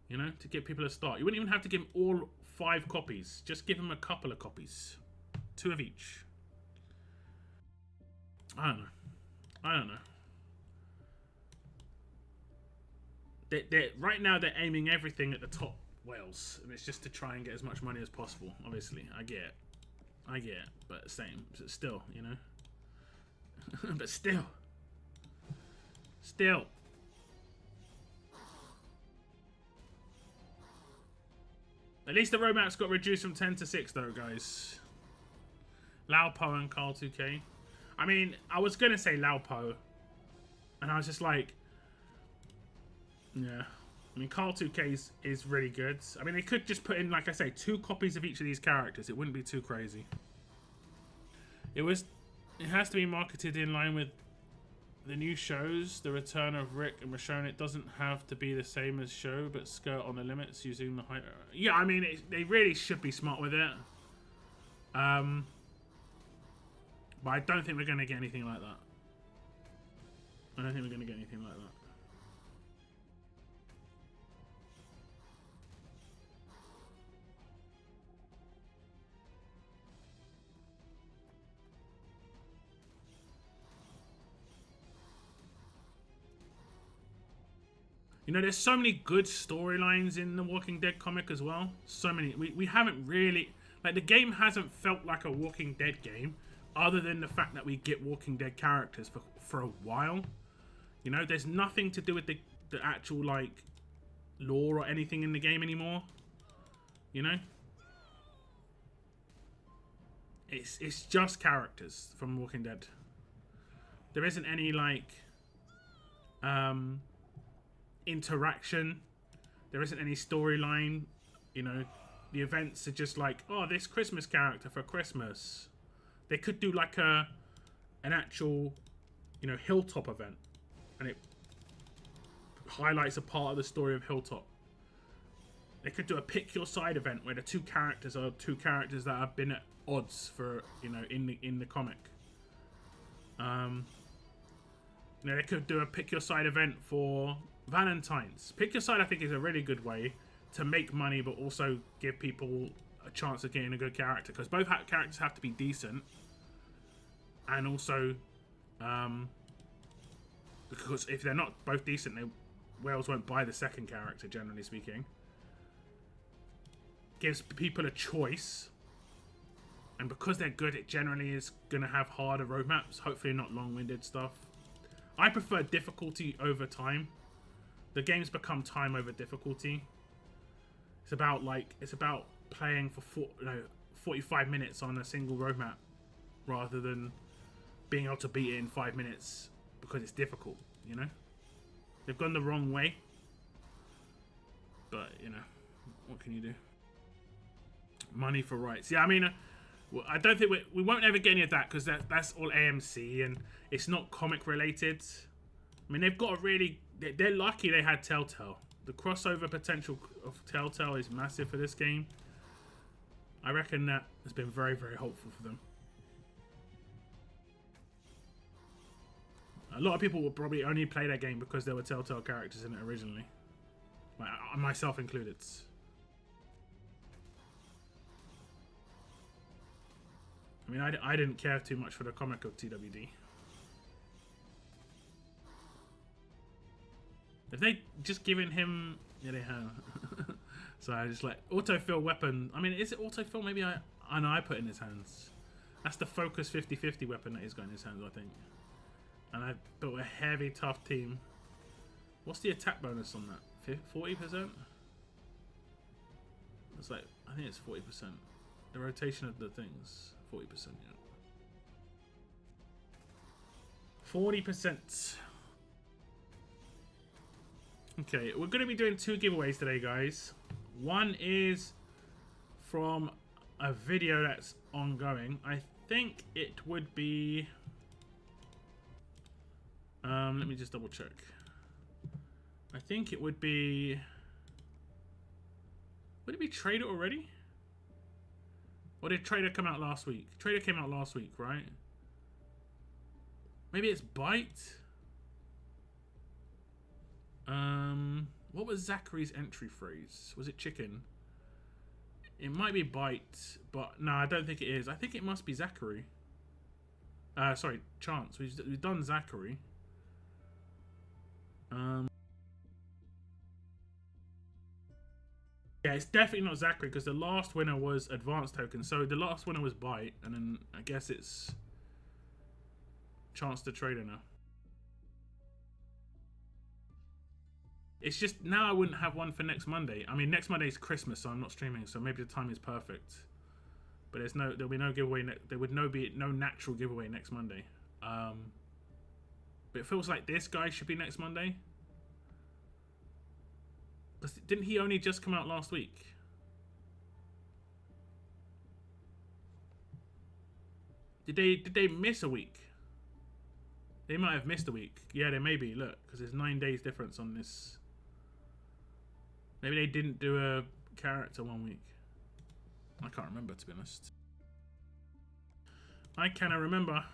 You know, to get people a start. You wouldn't even have to give them all 5 copies. Just give them a couple of copies. 2 of each. I don't know. Right now they're aiming everything at the top whales, and it's just to try and get as much money as possible. Obviously, I get it, but still, you know. But still. At least the roadmap's got reduced from 10 to 6, though, guys. Laupo and Carl 2K. I mean, I was gonna say Laupo, and I was just like, yeah. I mean, Carl 2K is really good. I mean, they could just put in, like I say, 2 copies of each of these characters. It wouldn't be too crazy. It has to be marketed in line with the new shows, the return of Rick and Michonne. It doesn't have to be the same as show, but skirt on the limits using the high. Yeah, I mean, they really should be smart with it. But I don't think we're going to get anything like that. I don't think we're going to get anything like that. You know, there's so many good storylines in the Walking Dead comic as well. So many. We haven't really... Like, the game hasn't felt like a Walking Dead game, other than the fact that we get Walking Dead characters for a while. You know, there's nothing to do with the actual, like, lore or anything in the game anymore. You know? It's just characters from Walking Dead. There isn't any, like... interaction. There isn't any storyline. You know, the events are just like, oh, this Christmas character for Christmas. They could do like an actual, you know, Hilltop event, and it highlights a part of the story of Hilltop. They could do a pick your side event where the two characters are two characters that have been at odds for, you know, in the comic. You know, they could do a pick your side event for Valentine's. Pick your side, I think, is a really good way to make money, but also give people a chance of getting a good character, because both characters have to be decent, and also because if they're not both decent, whales won't buy the second character, generally speaking. Gives people a choice, and because they're good, it generally is going to have harder roadmaps, hopefully not long-winded stuff. I prefer difficulty over time. The game's become time over difficulty. It's about playing for 45 minutes on a single roadmap, rather than being able to beat it in 5 minutes because it's difficult, you know? They've gone the wrong way. But, you know, what can you do? Money for rights. Yeah, I mean, I don't think we won't ever get any of that, because that's all AMC and it's not comic related. I mean, they've got a really... They're lucky they had Telltale. The crossover potential of Telltale is massive for this game. I reckon that has been very, very helpful for them. A lot of people will probably only play that game because there were Telltale characters in it originally. Like, myself included. I mean, I didn't care too much for the comic of TWD. If they just given him... Yeah, they have. So I just like... Autofill weapon. I mean, is it autofill? Maybe I put in his hands. That's the focus 50-50 weapon that he's got in his hands, I think. And I built a heavy, tough team. What's the attack bonus on that? 40%? It's like... I think it's 40%. The rotation of the things. 40%, yeah. 40%. Okay, we're going to be doing 2 giveaways today, guys. One is from a video that's ongoing. I think it would be... let me just double check. I think it would be... Would it be Trader already? Or did Trader come out last week? Trader came out last week, right? Maybe it's Bite? What was Zachary's entry phrase? Was it chicken? It might be Bite, but no, I don't think it is. I think it must be Zachary. Sorry, Chance. We've done Zachary. Yeah, it's definitely not Zachary, because the last winner was Advanced Token. So the last winner was Bite, and then I guess it's Chance the Trader now. It's just now I wouldn't have one for next Monday. I mean, next Monday is Christmas, so I'm not streaming, so maybe the time is perfect. But there'll be no giveaway. There would be no natural giveaway next Monday. But it feels like this guy should be next Monday. Didn't he only just come out last week? Did they miss a week? They might have missed a week. Yeah, they may be. Look, because there's 9 days difference on this. Maybe they didn't do a character 1 week. I can't remember, to be honest. I cannot remember.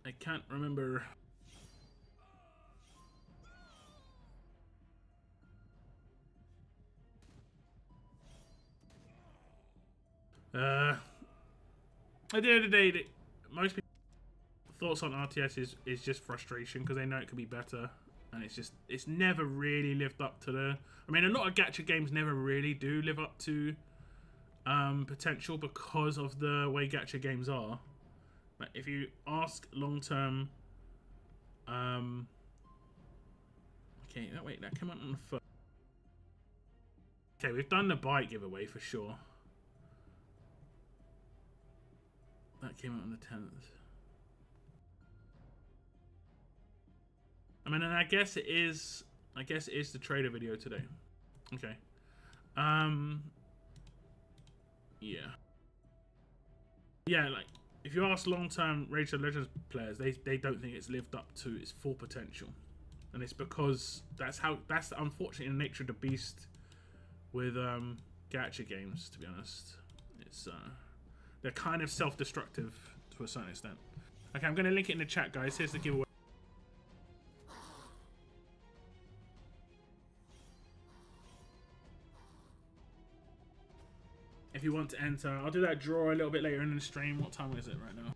I can't remember. At the end of the day, most people thoughts on RTS is just frustration because they know it could be better, and it's never really lived up to the. I mean, a lot of gacha games never really do live up to potential because of the way gacha games are. Like if you ask long term, okay, wait, that came out on the first. Okay, we've done the bike giveaway for sure. That came out on the 10th. I mean, and I guess it is the trader video today. Okay. Yeah. Yeah, like if you ask long-term Rage of Legends players, they don't think it's lived up to its full potential, and it's because that's unfortunately the nature of the beast with gacha games. To be honest, it's they're kind of self-destructive to a certain extent. Okay, I'm gonna link it in the chat, guys. Here's the giveaway. If you want to enter, I'll do that draw a little bit later in the stream. What time is it right now?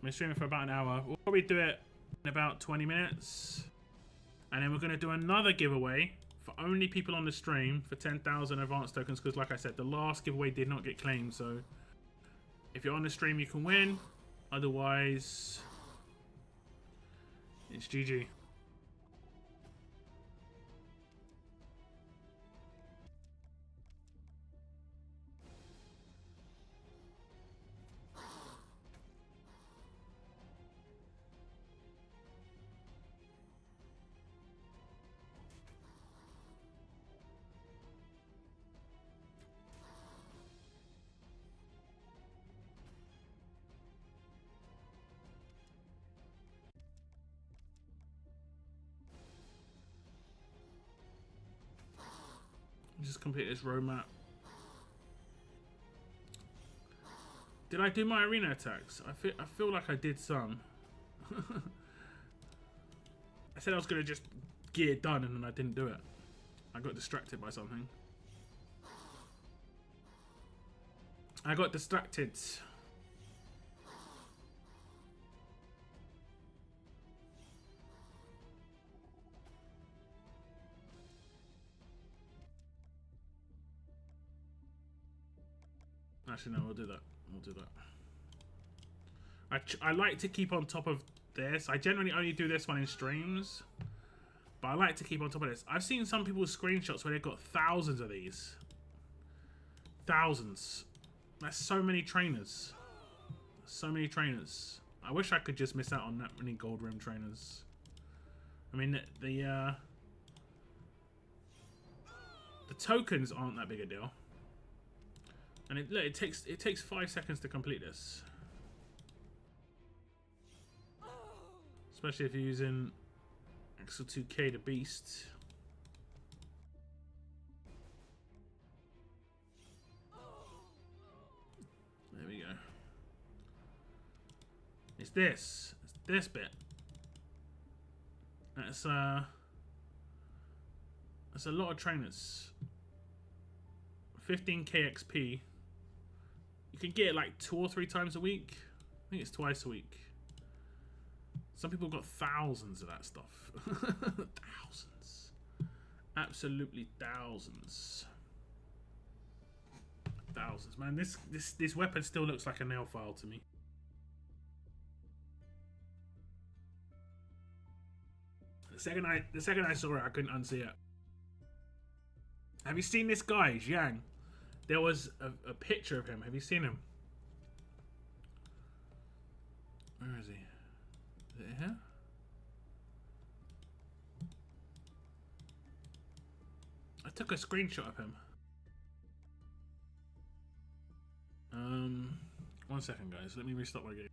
I'm streaming for about an hour. We'll probably do it in about 20 minutes. And then we're going to do another giveaway for only people on the stream for 10,000 advance tokens. Because like I said, the last giveaway did not get claimed. So if you're on the stream, you can win. Otherwise, it's GG. Just complete this roadmap. Did I do my arena attacks? I feel like I did some. I said I was gonna just get it done and then I didn't do it. I got distracted by something. I got distracted. Actually, no, we'll do that. We'll do that. I like to keep on top of this. I generally only do this one in streams, but I like to keep on top of this. I've seen some people's screenshots where they've got thousands of these. Thousands. That's so many trainers. So many trainers. I wish I could just miss out on that many gold rim trainers. I mean, the tokens aren't that big a deal. And it takes 5 seconds to complete this, especially if you're using Axel 2K the Beast. There we go. It's this bit. That's a lot of trainers. 15k XP. You can get it like 2 or 3 times a week. I think it's twice a week. Some people got thousands of that stuff. Thousands. Absolutely thousands. Thousands. Man, this weapon still looks like a nail file to me. The second I saw it, I couldn't unsee it. Have you seen this guy, Zhang? There was a picture of him. Have you seen him? Where is he? Is it here? I took a screenshot of him. 1 second, guys. Let me restart my game.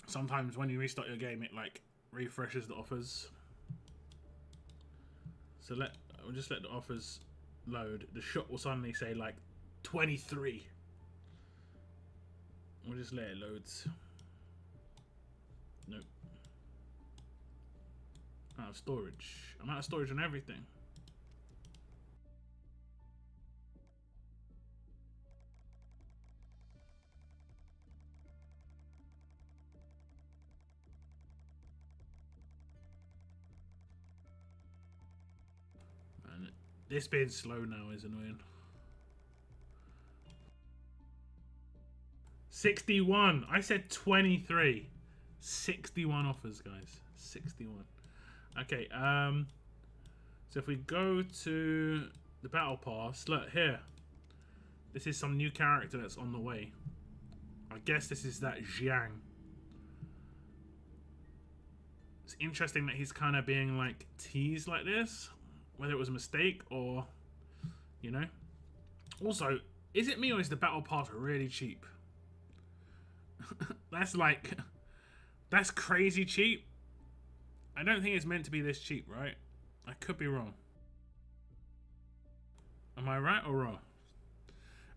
Sometimes when you restart your game, it like refreshes the offers. So we'll just let the offers load. The shop will suddenly say like 23. We'll just let it loads. Nope. Out of storage. I'm out of storage on everything. And this being slow now is annoying. 61. I said 23. 61 offers, guys. 61. Okay, so if we go to the battle pass, look here. This is some new character that's on the way. I guess this is that Jiang. It's interesting that he's kind of being like teased like this, whether it was a mistake or, you know. Also, is it me or is the battle pass really cheap? That's crazy cheap. I don't think it's meant to be this cheap, right? I could be wrong. Am I right or wrong?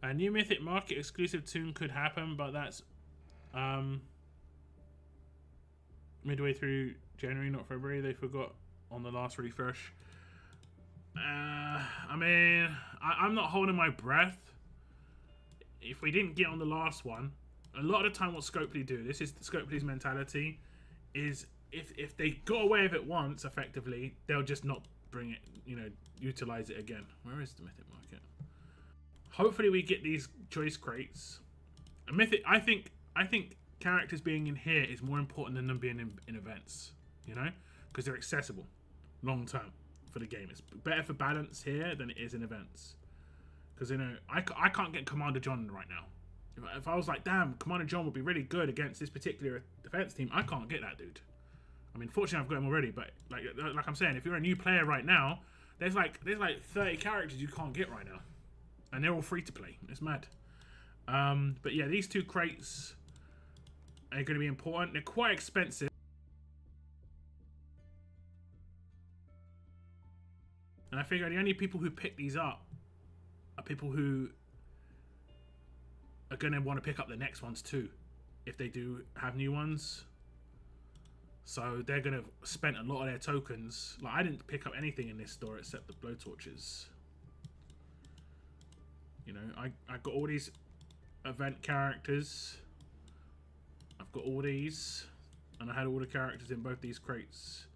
A new Mythic Market exclusive tune could happen, but that's midway through January, not February. They forgot on the last refresh. I mean, I'm not holding my breath. If we didn't get on the last one, a lot of the time what Scopely do, this is Scopely's mentality, is if they got away with it once, effectively, they'll just not bring it, you know, utilize it again. Where is the Mythic Market? Hopefully we get these choice crates. A Mythic, I think characters being in here is more important than them being in events, you know? Because they're accessible, long term, for the game. It's better for balance here than it is in events. Because, you know, I can't get Commander John right now. If I was like, damn, Commander John would be really good against this particular defense team, I can't get that dude. I mean, fortunately I've got him already, but like I'm saying, if you're a new player right now, there's like 30 characters you can't get right now. And they're all free to play. It's mad. But yeah, these two crates are going to be important. They're quite expensive. And I figure the only people who pick these up are people who are going to want to pick up the next ones too, if they do have new ones. So they're going to spend a lot of their tokens. Like, I didn't pick up anything in this store except the blowtorches. You know, I got all these event characters. I've got all these. And I had all the characters in both these crates.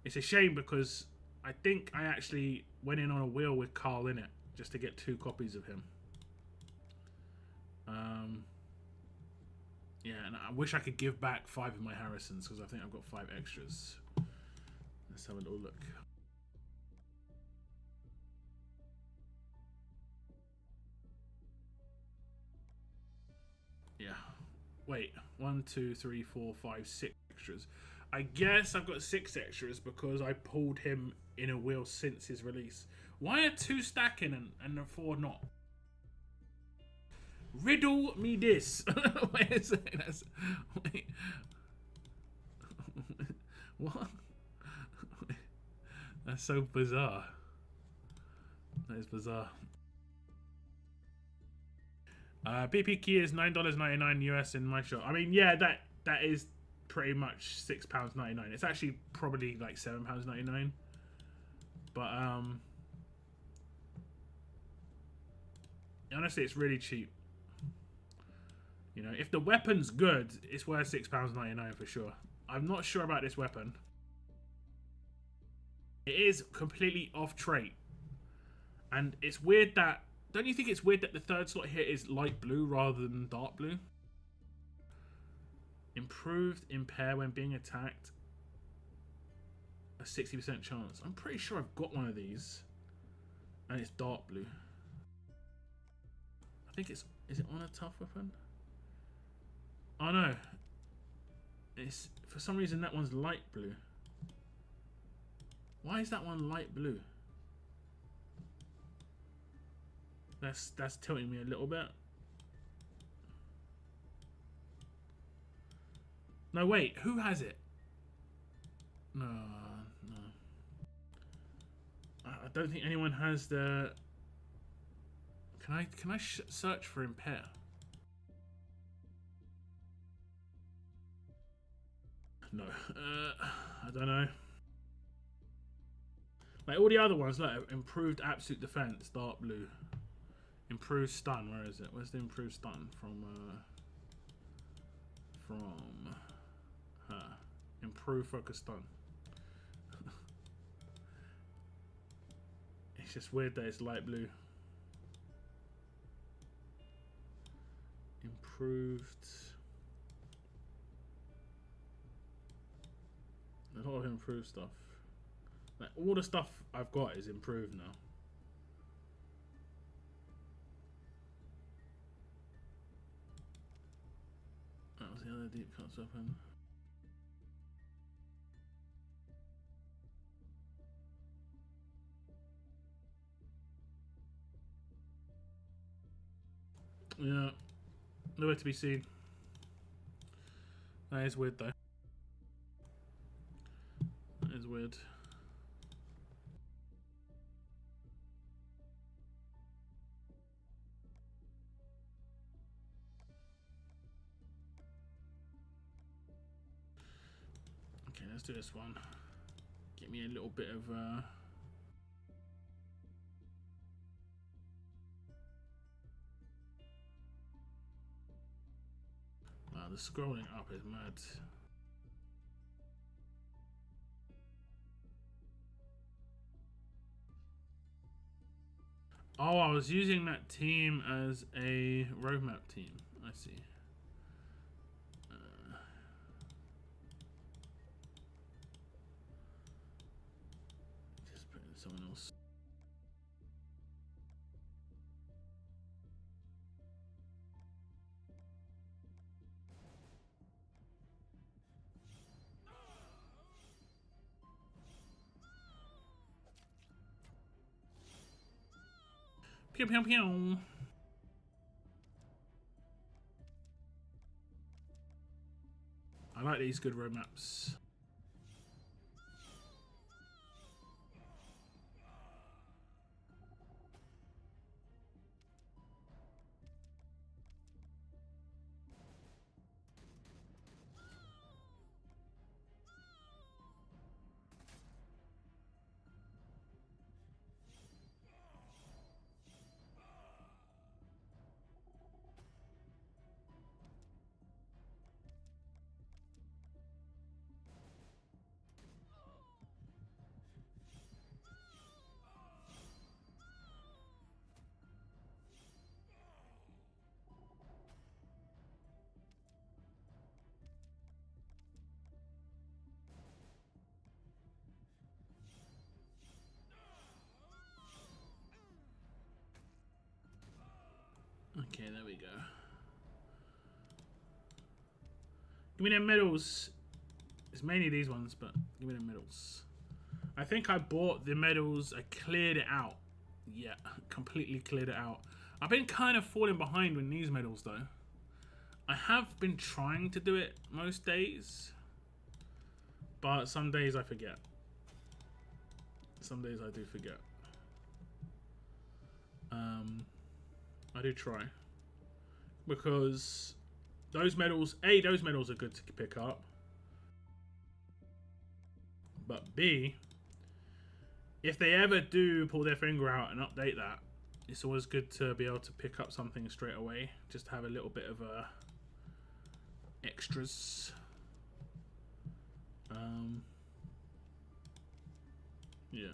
It's a shame because I think I actually went in on a wheel with Carl in it just to get 2 copies of him. Yeah, and I wish I could give back 5 of my Harrisons because I think I've got 5 extras. Let's have a little look. Yeah. Wait. 1, 2, 3, 4, 5, 6 extras. I guess I've got 6 extras because I pulled him in a wheel since his release. Why are 2 stacking and 4 not? Riddle me this. Wait a second. Wait. What? That's so bizarre. That is bizarre. BP key is $9.99 US in my shop. I mean, yeah, that is pretty much £6.99. It's actually probably like £7.99. But honestly, it's really cheap. You know, if the weapon's good, it's worth £6.99 for sure. I'm not sure about this weapon. It is completely off trait. And it's weird that... Don't you think it's weird that the 3rd slot here is light blue rather than dark blue? Improved impair when being attacked. A 60% chance. I'm pretty sure I've got one of these. And it's dark blue. I think it's... Is it on a tough weapon? Oh no. It's for some reason that one's light blue. Why is that one light blue? That's tilting me a little bit. No, wait, who has it? No. I don't think anyone has the. Can I search for impair? No, I don't know. Like all the other ones, like improved absolute defense, dark blue. Improved stun, where is it? Where's the improved stun from her? Improved focus stun. It's just weird that it's light blue. Improved. A lot of improved stuff. Like all the stuff I've got is improved now. That was the other deep cuts open. Yeah, nowhere to be seen. That is weird though. That is weird. Okay, let's do this one. Get me a little bit of wow, the scrolling up is mad. Oh, I was using that team as a roadmap team. I see. Just put in someone else. Pew pew pew. I like these good roadmaps. Okay, there we go. Give me them medals. It's mainly these ones, but give me them medals. I think I bought the medals. I cleared it out. Yeah, completely cleared it out. I've been kind of falling behind with these medals, though. I have been trying to do it most days, but some days I forget. Some days I do forget. I do try, because those medals, A, those medals are good to pick up, but B, if they ever do pull their finger out and update that, it's always good to be able to pick up something straight away, just to have a little bit of extras. Yeah.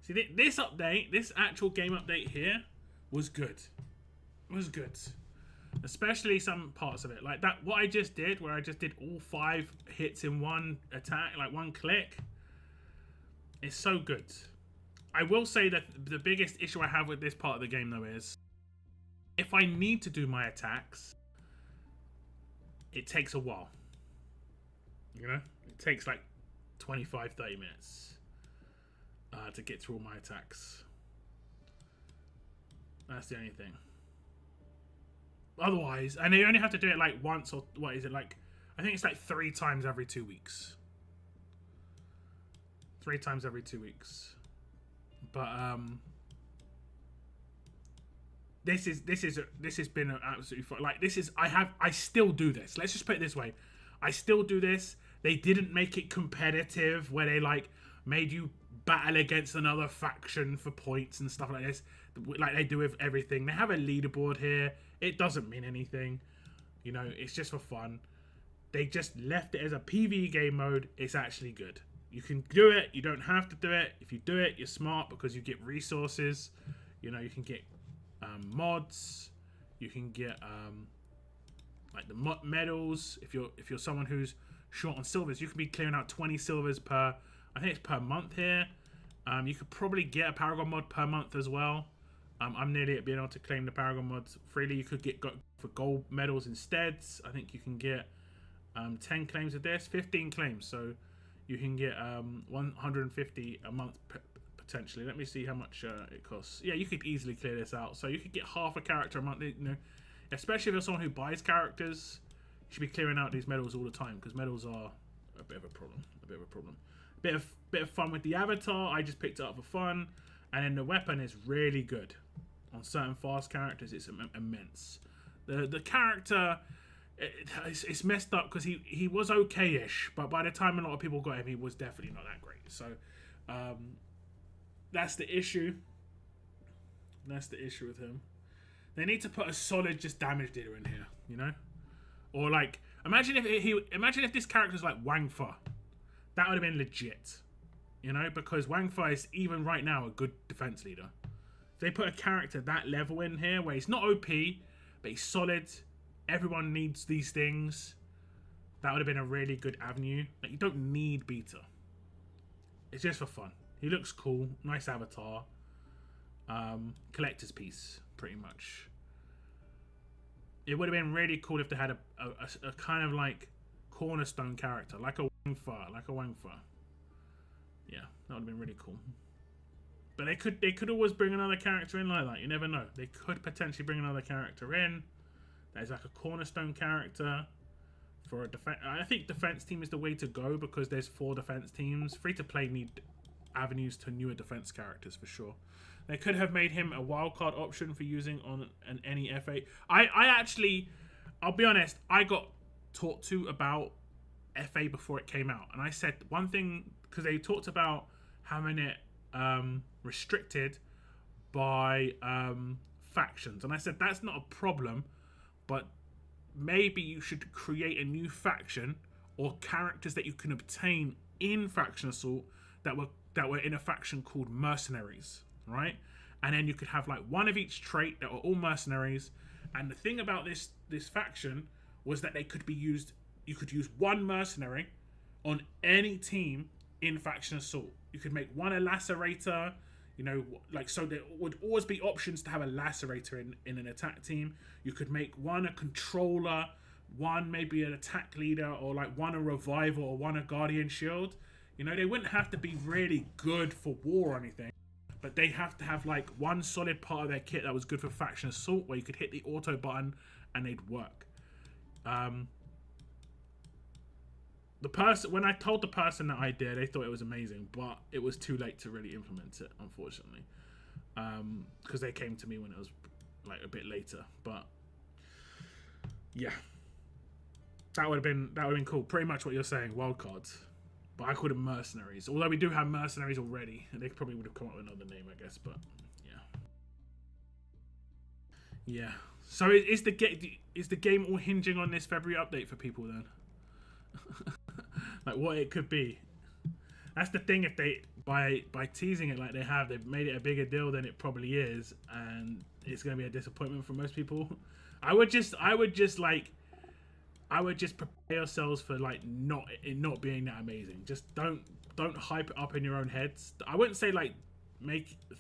See, this update, this actual game update here, was good. It was good. Especially some parts of it. Like that, what I just did, where I just did all 5 hits in one attack, like one click. It's so good. I will say that the biggest issue I have with this part of the game, though, is if I need to do my attacks, it takes a while. You know, it takes like 25-30 minutes to get through all my attacks. That's the only thing. Otherwise, and they only have to do it like once, or what is it, like, I think it's like 3 times every 2 weeks. 3 times every 2 weeks. But this has been an absolutely fun. Like, I still do this. Let's just put it this way. I still do this. They didn't make it competitive where they like made you battle against another faction for points and stuff like this, like they do with everything. They have a leaderboard here. It doesn't mean anything, you know, it's just for fun. They just left it as a PvE game mode. It's actually good. You can do it, you don't have to do it. If you do it, you're smart because you get resources. You know, you can get mods, you can get like the medals. If you're someone who's short on silvers, you can be clearing out 20 silvers per, I think it's per month here. You could probably get a Paragon mod per month as well. I'm nearly at being able to claim the Paragon mods freely. You could get for gold medals instead. I think you can get 10 claims of this, 15 claims. So you can get 150 a month potentially. Let me see how much it costs. Yeah, you could easily clear this out. So you could get half a character a month. You know, especially if you're someone who buys characters, you should be clearing out these medals all the time because medals are a bit of a problem. Bit of fun with the avatar. I just picked it up for fun, and then the weapon is really good on certain fast characters. It's immense. The character, it's messed up because he was okay-ish, but by the time a lot of people got him, he was definitely not that great. So that's the issue. That's the issue with him. They need to put a solid just damage dealer in here, you know, or like imagine if this character's like Wang Fa. That would have been legit, you know, because Wang Fa is even right now a good defense leader. If they put a character that level in here where he's not OP, but he's solid, everyone needs these things, that would have been a really good avenue. Like, you don't need beta. It's just for fun. He looks cool, nice avatar. Collector's piece, pretty much. It would have been really cool if they had a kind of like cornerstone character, like a Wang Fa. Yeah, that would have been really cool. But they could always bring another character in like that. You never know. They could potentially bring another character in that is like a cornerstone character for a defense. I think defense team is the way to go because there's 4 defense teams. Free to play need avenues to newer defense characters for sure. They could have made him a wildcard option for using on any FA. I actually, I'll be honest, I got talked to about FA before it came out, and I said one thing because they talked about having it restricted by factions, and I said that's not a problem, but maybe you should create a new faction or characters that you can obtain in Faction Assault that were in a faction called Mercenaries, right? And then you could have like one of each trait that were all mercenaries. And the thing about this faction was that they could be used. You could use one mercenary on any team in Faction Assault. You could make one a lacerator, you know, like, so there would always be options to have a lacerator in an attack team. You could make one a controller, one maybe an attack leader, or like one a reviver, or one a guardian shield. You know, they wouldn't have to be really good for war or anything, but they have to have like one solid part of their kit that was good for Faction Assault, where you could hit the auto button and they'd work. The person, when I told the person that idea, they thought it was amazing, but it was too late to really implement it, unfortunately, because they came to me when it was like a bit later. But yeah, that would have been cool. Pretty much what you're saying, wildcards. But I call them mercenaries. Although we do have mercenaries already, they probably would have come up with another name, I guess. But yeah. So is the game all hinging on this February update for people then? Like what it could be. That's the thing. If they by teasing it like they have, they've made it a bigger deal than it probably is, and it's going to be a disappointment for most people. I would just prepare yourselves for like it not being that amazing. Just don't hype it up in your own heads. I wouldn't say like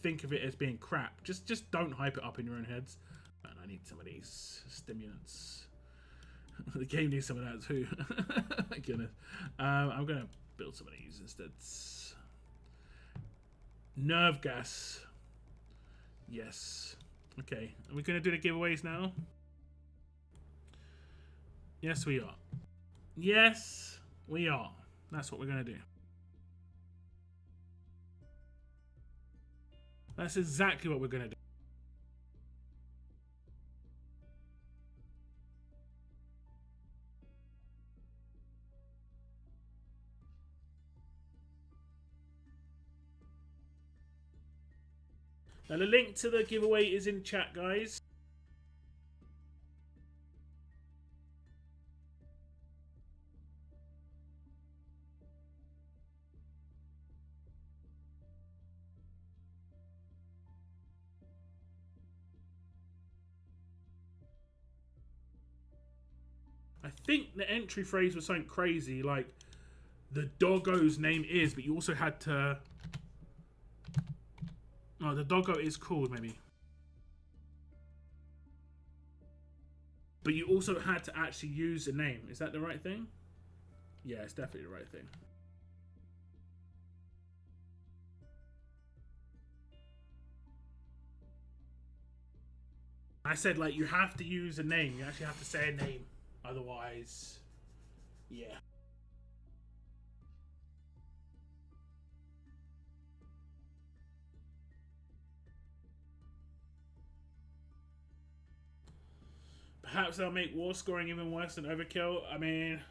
think of it as being crap. Just don't hype it up in your own heads. Man, I need some of these stimulants. The game needs some of that too. Goodness. I'm gonna build some of these instead. Nerve gas. Yes. Okay. Are we gonna do the giveaways now? Yes, we are. Yes, we are. That's what we're gonna do. That's exactly what we're gonna do. Now the link to the giveaway is in chat, guys. I think the entry phrase was something crazy, like the doggo's name is, but you also had to... No, the doggo is called, maybe. But you also had to actually use a name. Is that the right thing? Yeah, it's definitely the right thing. I said, like, you have to use a name. You actually have to say a name. Otherwise, yeah. Perhaps they'll make war scoring even worse than Overkill. I mean,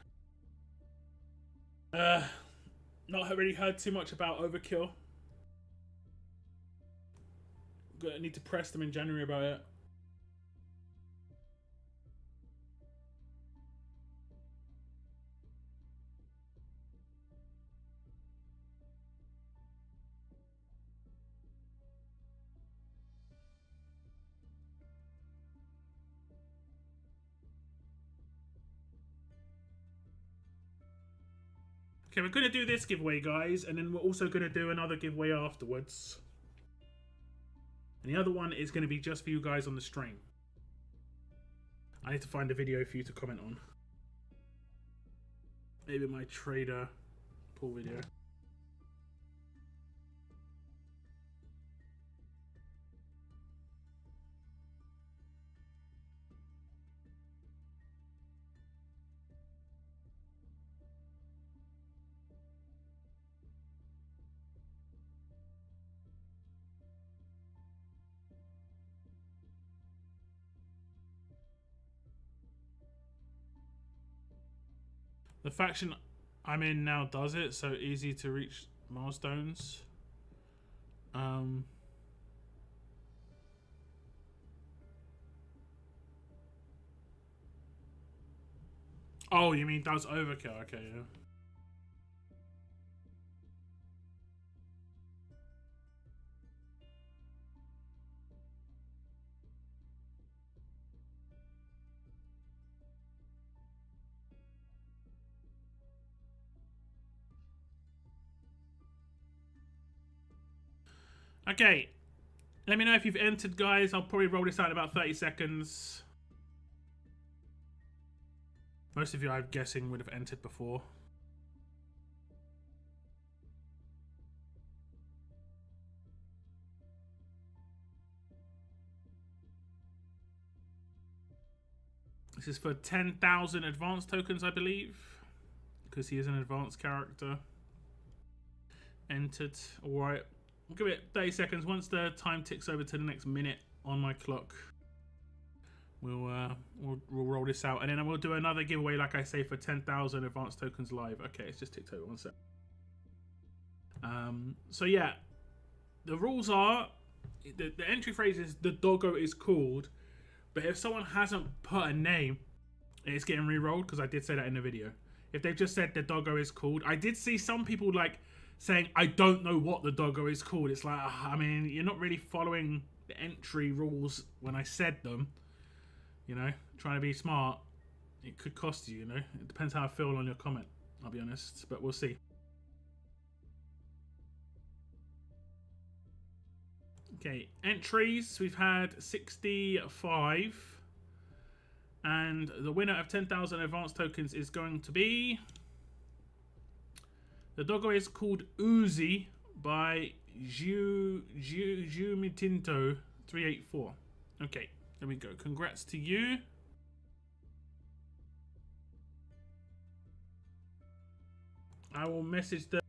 not really heard too much about Overkill. Gonna need to press them in January about it. Okay, we're going to do this giveaway, guys, and then we're also going to do another giveaway afterwards. And the other one is going to be just for you guys on the stream. I need to find a video for you to comment on. Maybe my trader pool video. The faction I'm in now does it, so easy to reach milestones. Oh, you mean does Overkill? Okay, yeah. Okay, let me know if you've entered, guys. I'll probably roll this out in about 30 seconds. Most of you, I'm guessing, would have entered before. This is for 10,000 advanced tokens, I believe. Because he is an advanced character. Entered. Alright. I'll give it 30 seconds. Once the time ticks over to the next minute on my clock, we'll roll this out. And then we'll do another giveaway, like I say, for 10,000 advanced tokens live. Okay, it's just ticked over. One sec. So yeah, the rules are, the entry phrase is the doggo is called, but if someone hasn't put a name, it's getting re-rolled, because I did say that in the video. If they've just said the doggo is called, I did see some people like saying, I don't know what the doggo is called. It's like, I mean, you're not really following the entry rules when I said them. You know, trying to be smart, it could cost you, you know. It depends how I feel on your comment, I'll be honest, but we'll see. Okay, entries, we've had 65. And the winner of 10,000 advanced tokens is going to be... The doggo is called Uzi by Jumitinto 384. Okay, there we go. Congrats to you. I will message them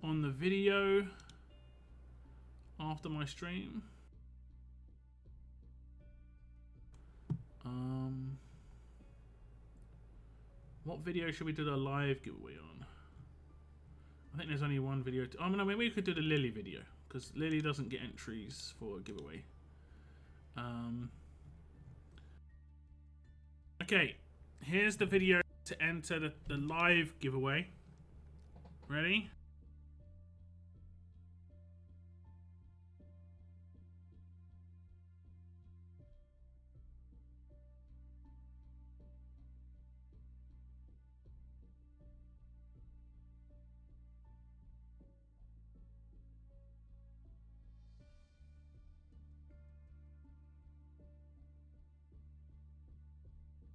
on the video after my stream. What video should we do the live giveaway on? I think there's only one video. I mean, maybe we could do the Lilly video because Lilly doesn't get entries for a giveaway. Okay, here's the video to enter the live giveaway. Ready?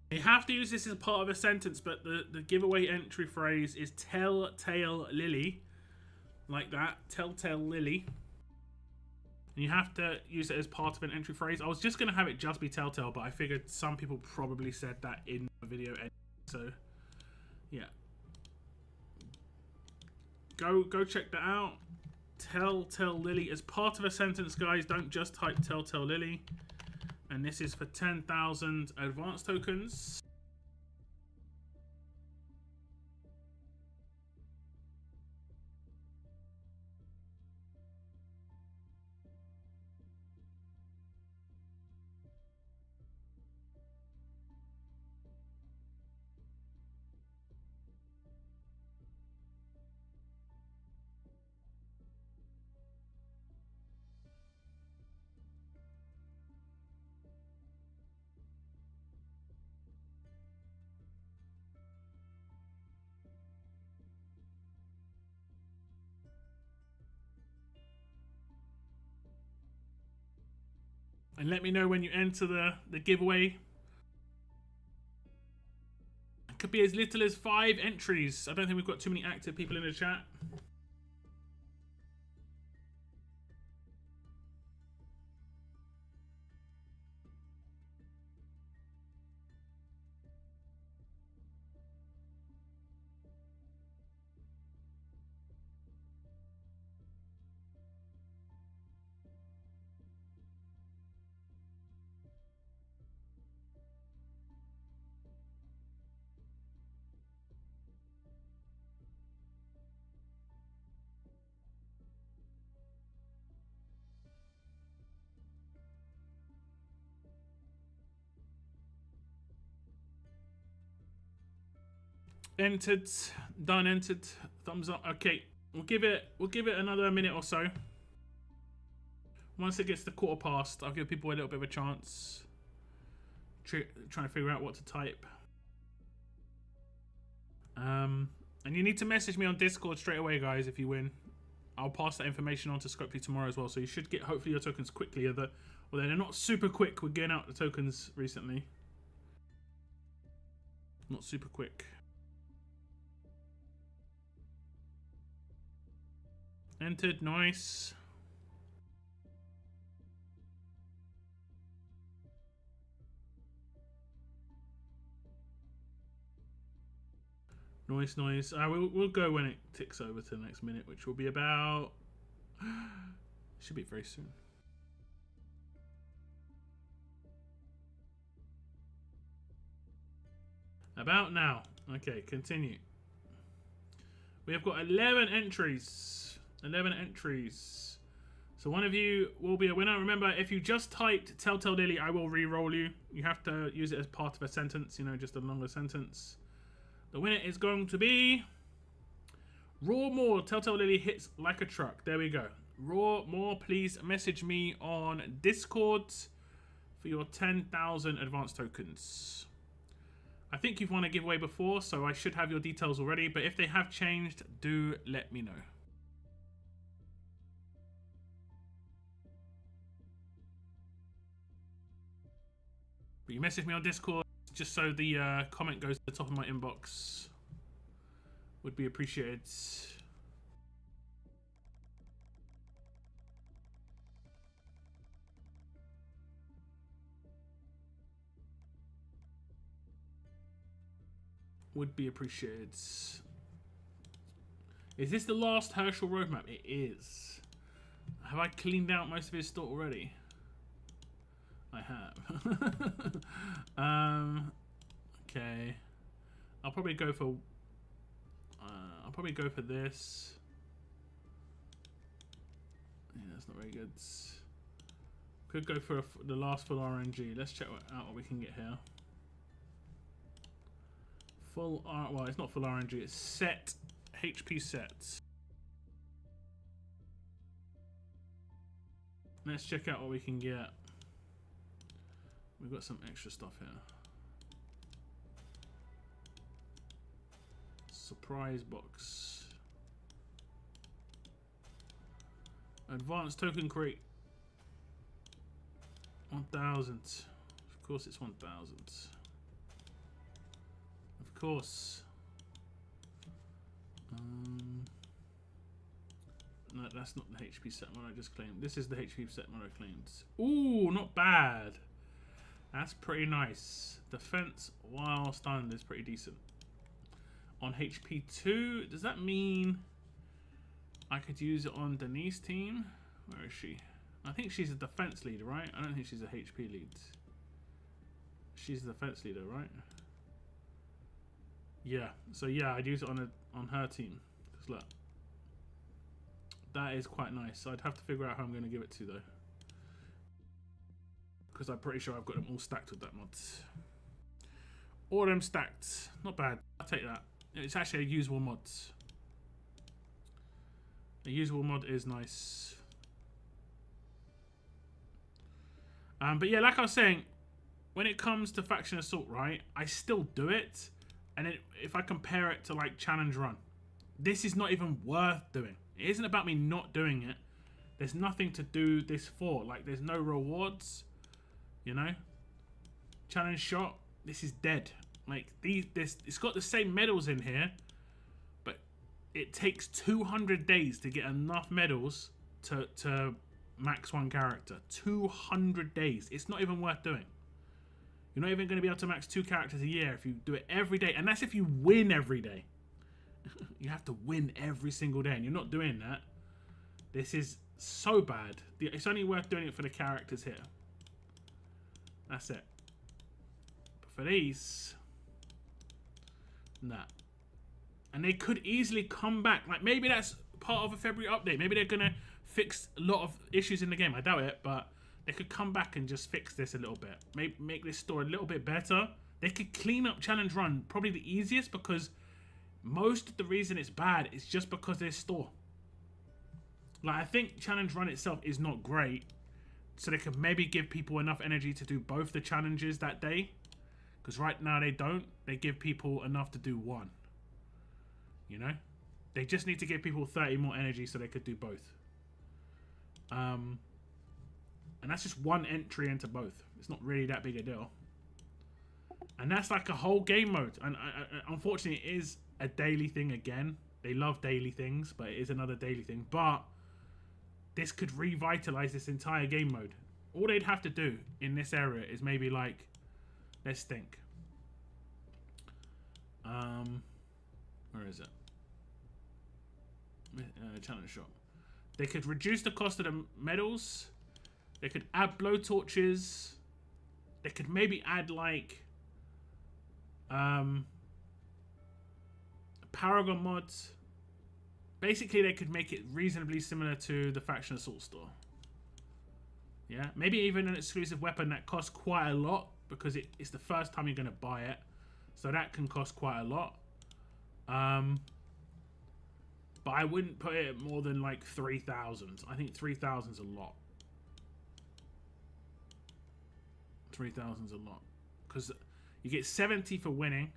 You have to use this as part of a sentence, but the giveaway entry phrase is Telltale Lilly. Like that. Telltale Lilly. And you have to use it as part of an entry phrase. I was just going to have it just be Telltale, but I figured some people probably said that in the video anyway. So, yeah. Go check that out. Telltale Lilly as part of a sentence, guys. Don't just type Telltale Lilly. And this is for 10,000 advanced tokens. And let me know when you enter the giveaway. It could be as little as 5 entries. I don't think we've got too many active people in the chat. Entered, done, entered, thumbs up. Okay, we'll give it another minute or so. Once it gets to 1:15, I'll give people a little bit of a chance. Trying to figure out what to type. And you need to message me on Discord straight away, guys, if you win. I'll pass that information on to Scopely tomorrow as well, so you should get hopefully your tokens quickly. Although they're not super quick. We're getting out the tokens recently. Not super quick. Entered, nice. Nice. We'll go when it ticks over to the next minute, which will be about... should be very soon. About now. Okay, continue. We have got 11 entries. 11 entries. So one of you will be a winner. Remember, if you just typed Telltale Lilly, I will re-roll you. You have to use it as part of a sentence, you know, just a longer sentence. The winner is going to be... Raw More. Telltale Lilly hits like a truck. There we go. Raw More, please message me on Discord for your 10,000 advanced tokens. I think you've won a giveaway before, so I should have your details already. But if they have changed, do let me know. You message me on Discord just so the comment goes to the top of my inbox. Would be appreciated. Would be appreciated. Is this the last Herschel roadmap? It is. Have I cleaned out most of his store already? I have. Okay. I'll probably go for this. Yeah, that's not very good. Could go for the last full RNG. Let's check out what we can get here. Full R. Well, it's not full RNG. It's set HP sets. Let's check out what we can get. We've got some extra stuff here. Surprise box. Advanced token crate. 1,000. Of course it's 1,000. Of course. No, that's not the HP set mod I just claimed. This is the HP set mod I claimed. Ooh, not bad. That's pretty nice. Defense while stunned is pretty decent. On HP 2, does that mean I could use it on Denise's team? Where is she? I think she's a defense leader, right? I don't think she's a HP lead. She's the defense leader, right? Yeah. So yeah, I'd use it on her team. Just look. That is quite nice. So I'd have to figure out how I'm going to give it to though, because I'm pretty sure I've got them all stacked with that mod. All of them stacked. Not bad. I'll take that. It's actually a usable mod. A usable mod is nice. But yeah, like I was saying, when it comes to Faction Assault, right, I still do it. And if I compare it to like Challenge Run, this is not even worth doing. It isn't about me not doing it. There's nothing to do this for. Like, there's no rewards, you know. Challenge Shot, this is dead. Like, it's got the same medals in here, but it takes 200 days to get enough medals to max one character. 200 days. It's not even worth doing. You're not even going to be able to max 2 characters a year if you do it every day. And that's if you win every day. You have to win every single day, and you're not doing that. This is so bad. It's only worth doing it for the characters here. That's it. But for these, nah. And they could easily come back. Like, maybe that's part of a February update. Maybe they're gonna fix a lot of issues in the game. I doubt it, but they could come back and just fix this a little bit. Make this store a little bit better. They could clean up Challenge Run, probably the easiest, because most of the reason it's bad is just because there's store. Like, I think Challenge Run itself is not great, so they could maybe give people enough energy to do both the challenges that day, because right now they don't. They give people enough to do one, you know. They just need to give people 30 more energy so they could do both. And that's just one entry into both. It's not really that big a deal. And that's like a whole game mode. And unfortunately, it is a daily thing again. They love daily things, but it is another daily thing. But this could revitalize this entire game mode. All they'd have to do in this area is maybe like, let's think. Where is it? Challenge shop. They could reduce the cost of the medals. They could add blowtorches. They could maybe add like Paragon mods. Basically, they could make it reasonably similar to the Faction Assault store. Yeah, maybe even an exclusive weapon that costs quite a lot because it's the first time you're going to buy it. So that can cost quite a lot. But I wouldn't put it more than like 3,000. I think 3,000 is a lot. 3,000 is a lot. Because you get 70 for winning.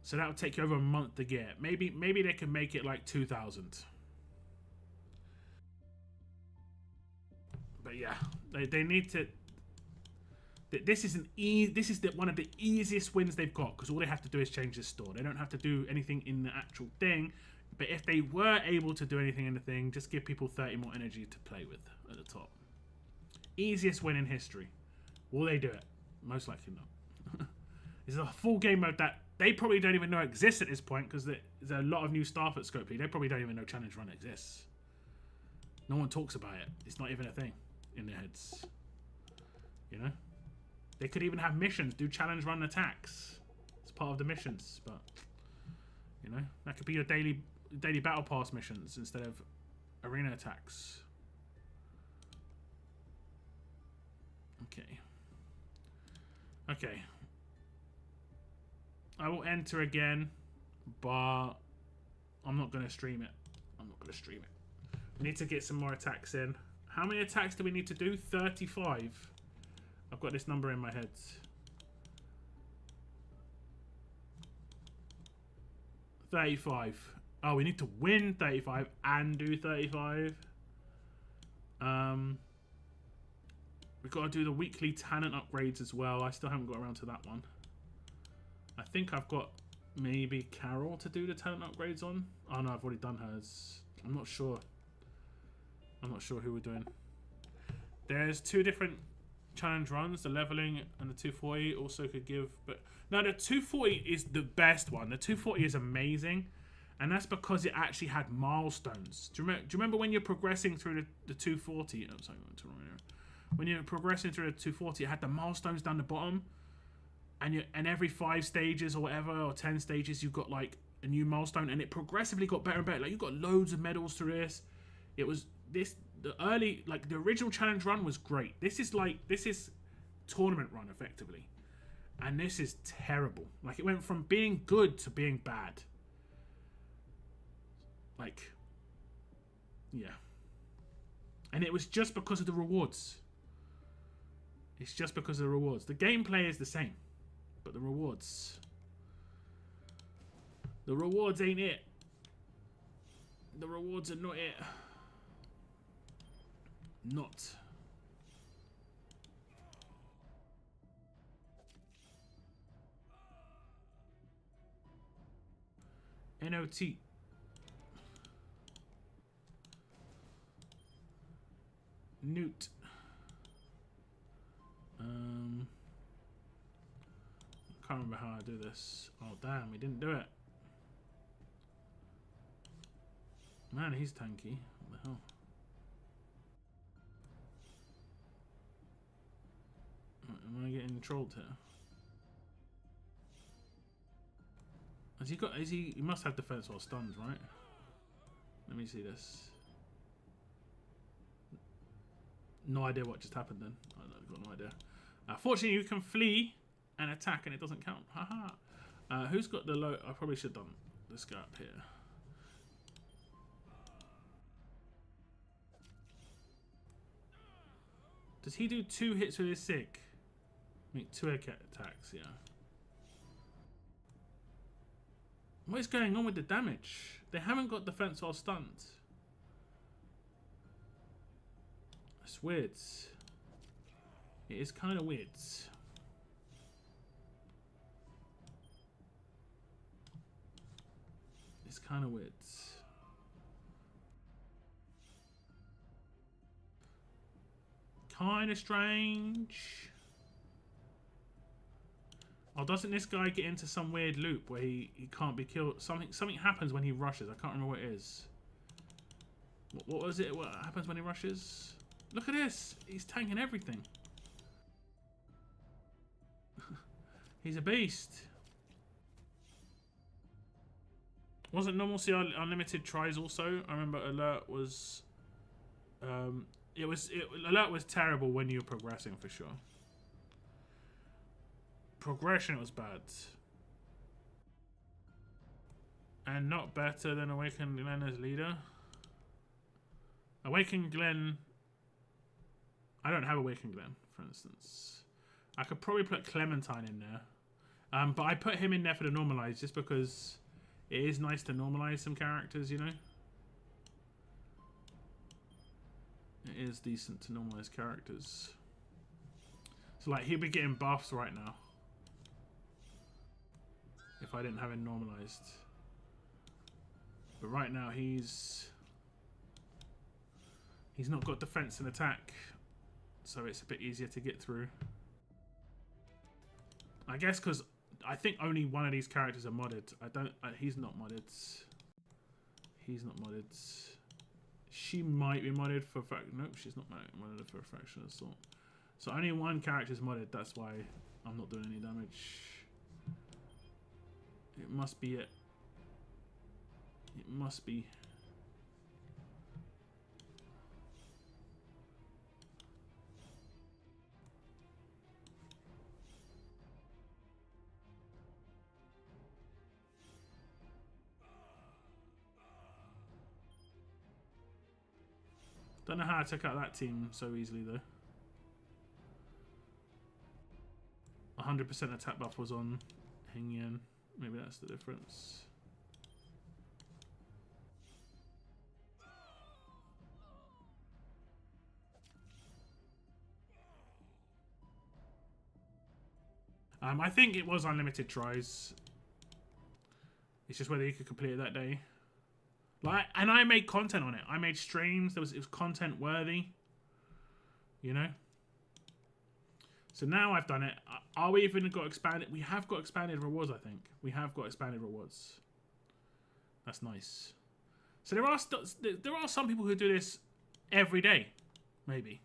So that would take you over a month to get. Maybe they can make it like 2,000. But yeah, they need to This is one of the easiest wins they've got, because all they have to do is change the store. They don't have to do anything in the actual thing. But if they were able to do anything in the thing, just give people 30 more energy to play with at the top. Easiest win in history. Will they do it? Most likely not. This is a full game mode that they probably don't even know exists at this point, because there's a lot of new staff at Scopely. They probably don't even know Challenge Run exists. No one talks about it. It's not even a thing in their heads. You know? They could even have missions, do Challenge Run attacks. It's part of the missions, but you know, that could be your daily battle pass missions instead of arena attacks. Okay. I will enter again, but I'm not going to stream it. We need to get some more attacks in. How many attacks do we need to do? 35. I've got this number in my head. 35. Oh, we need to win 35 and do 35. We've got to do the weekly talent upgrades as well. I still haven't got around to that one. I think I've got maybe Carol to do the talent upgrades on. Oh no, I've already done hers. I'm not sure. I'm not sure who we're doing. There's 2 different challenge runs, the leveling and the 240 also could give, but no, the 240 is the best one. The 240 is amazing, and that's because it actually had milestones. Do you remember when you're progressing through the 240? Oh, sorry, when you're progressing through the 240, it had the milestones down the bottom, and every 5 stages or whatever, or 10 stages, you got like a new milestone, and it progressively got better and better. Like you got loads of medals through this. It was the original challenge run was great. This is tournament run effectively, and this is terrible. Like it went from being good to being bad. Like, yeah, and it was just because of the rewards. It's just because of the rewards. The gameplay is the same, but the rewards ain't it. The rewards are not it. Not. NOT. Newt. I can't remember how I do this. Oh damn, he didn't do it. Man, he's tanky. What the hell? Am I getting trolled here? Has he got? He must have defense or stuns, right? Let me see this. No idea what just happened then. I've got no idea. Fortunately, you can flee and attack, and it doesn't count. Haha. Who's got the low? I probably should have done this guy up here. Does he do 2 hits with his sig? Make 2 attacks, yeah. What is going on with the damage? They haven't got defense or stunt. That's weird. It is kind of weird. It's kind of weird. Kind of strange. Oh, doesn't this guy get into some weird loop where he can't be killed? Something happens when he rushes. I can't remember what it is. What was it? What happens when he rushes? Look at this. He's tanking everything. He's a beast. Wasn't normalcy unlimited tries also? I remember alert was alert was terrible when you were progressing for sure. Progression was bad. And not better than Awakened Glen as leader. Awakened Glen, I don't have Awakened Glen, for instance. I could probably put Clementine in there. But I put him in there for the normalize just because it is nice to normalize some characters, you know? It is decent to normalize characters. So like he'd be getting buffs right now if I didn't have him normalized. But right now he's not got defense and attack, so it's a bit easier to get through. I guess because I think only one of these characters are modded. He's not modded. He's not modded. She might be modded for nope, she's not modded for a fraction assault. So only one character is modded. That's why I'm not doing any damage. It must be it. It must be. Don't know how I took out that team so easily though. 100% attack buff was on Hengyan. Maybe that's the difference. I think it was unlimited tries. It's just whether you could complete it that day. Like, and I made content on it. I made streams. It was content worthy. You know. So now I've done it. Are we even got expanded? We have got expanded rewards. I think we have got expanded rewards. That's nice. So there are some people who do this every day, maybe.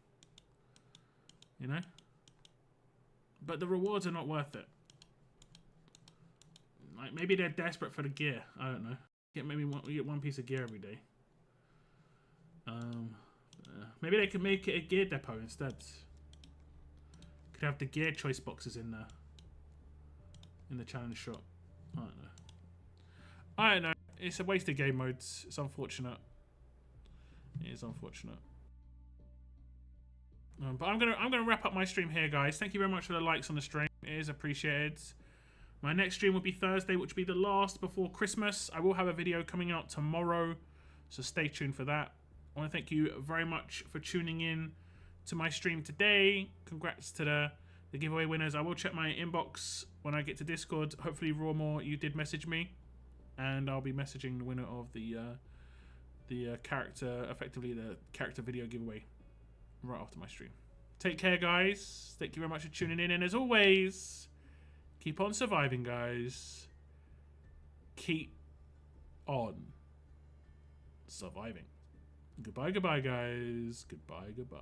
You know. But the rewards are not worth it. Like maybe they're desperate for the gear. I don't know. We get one piece of gear every day. Maybe they could make it a gear depot instead. Could have the gear choice boxes in there. In the challenge shop. I don't know. I don't know. It's a waste of game modes. It's unfortunate. It is unfortunate. But I'm gonna wrap up my stream here, guys. Thank you very much for the likes on the stream. It is appreciated. My next stream will be Thursday, which will be the last before Christmas. I will have a video coming out tomorrow, so stay tuned for that. I want to thank you very much for tuning in to my stream today. Congrats to the giveaway winners. I will check my inbox when I get to Discord. Hopefully, Rawmore, you did message me, and I'll be messaging the winner of the character, effectively the character video giveaway, right after my stream. Take care, guys. Thank you very much for tuning in, and as always, keep on surviving, guys. Keep on surviving. Goodbye, goodbye, guys. Goodbye, goodbye.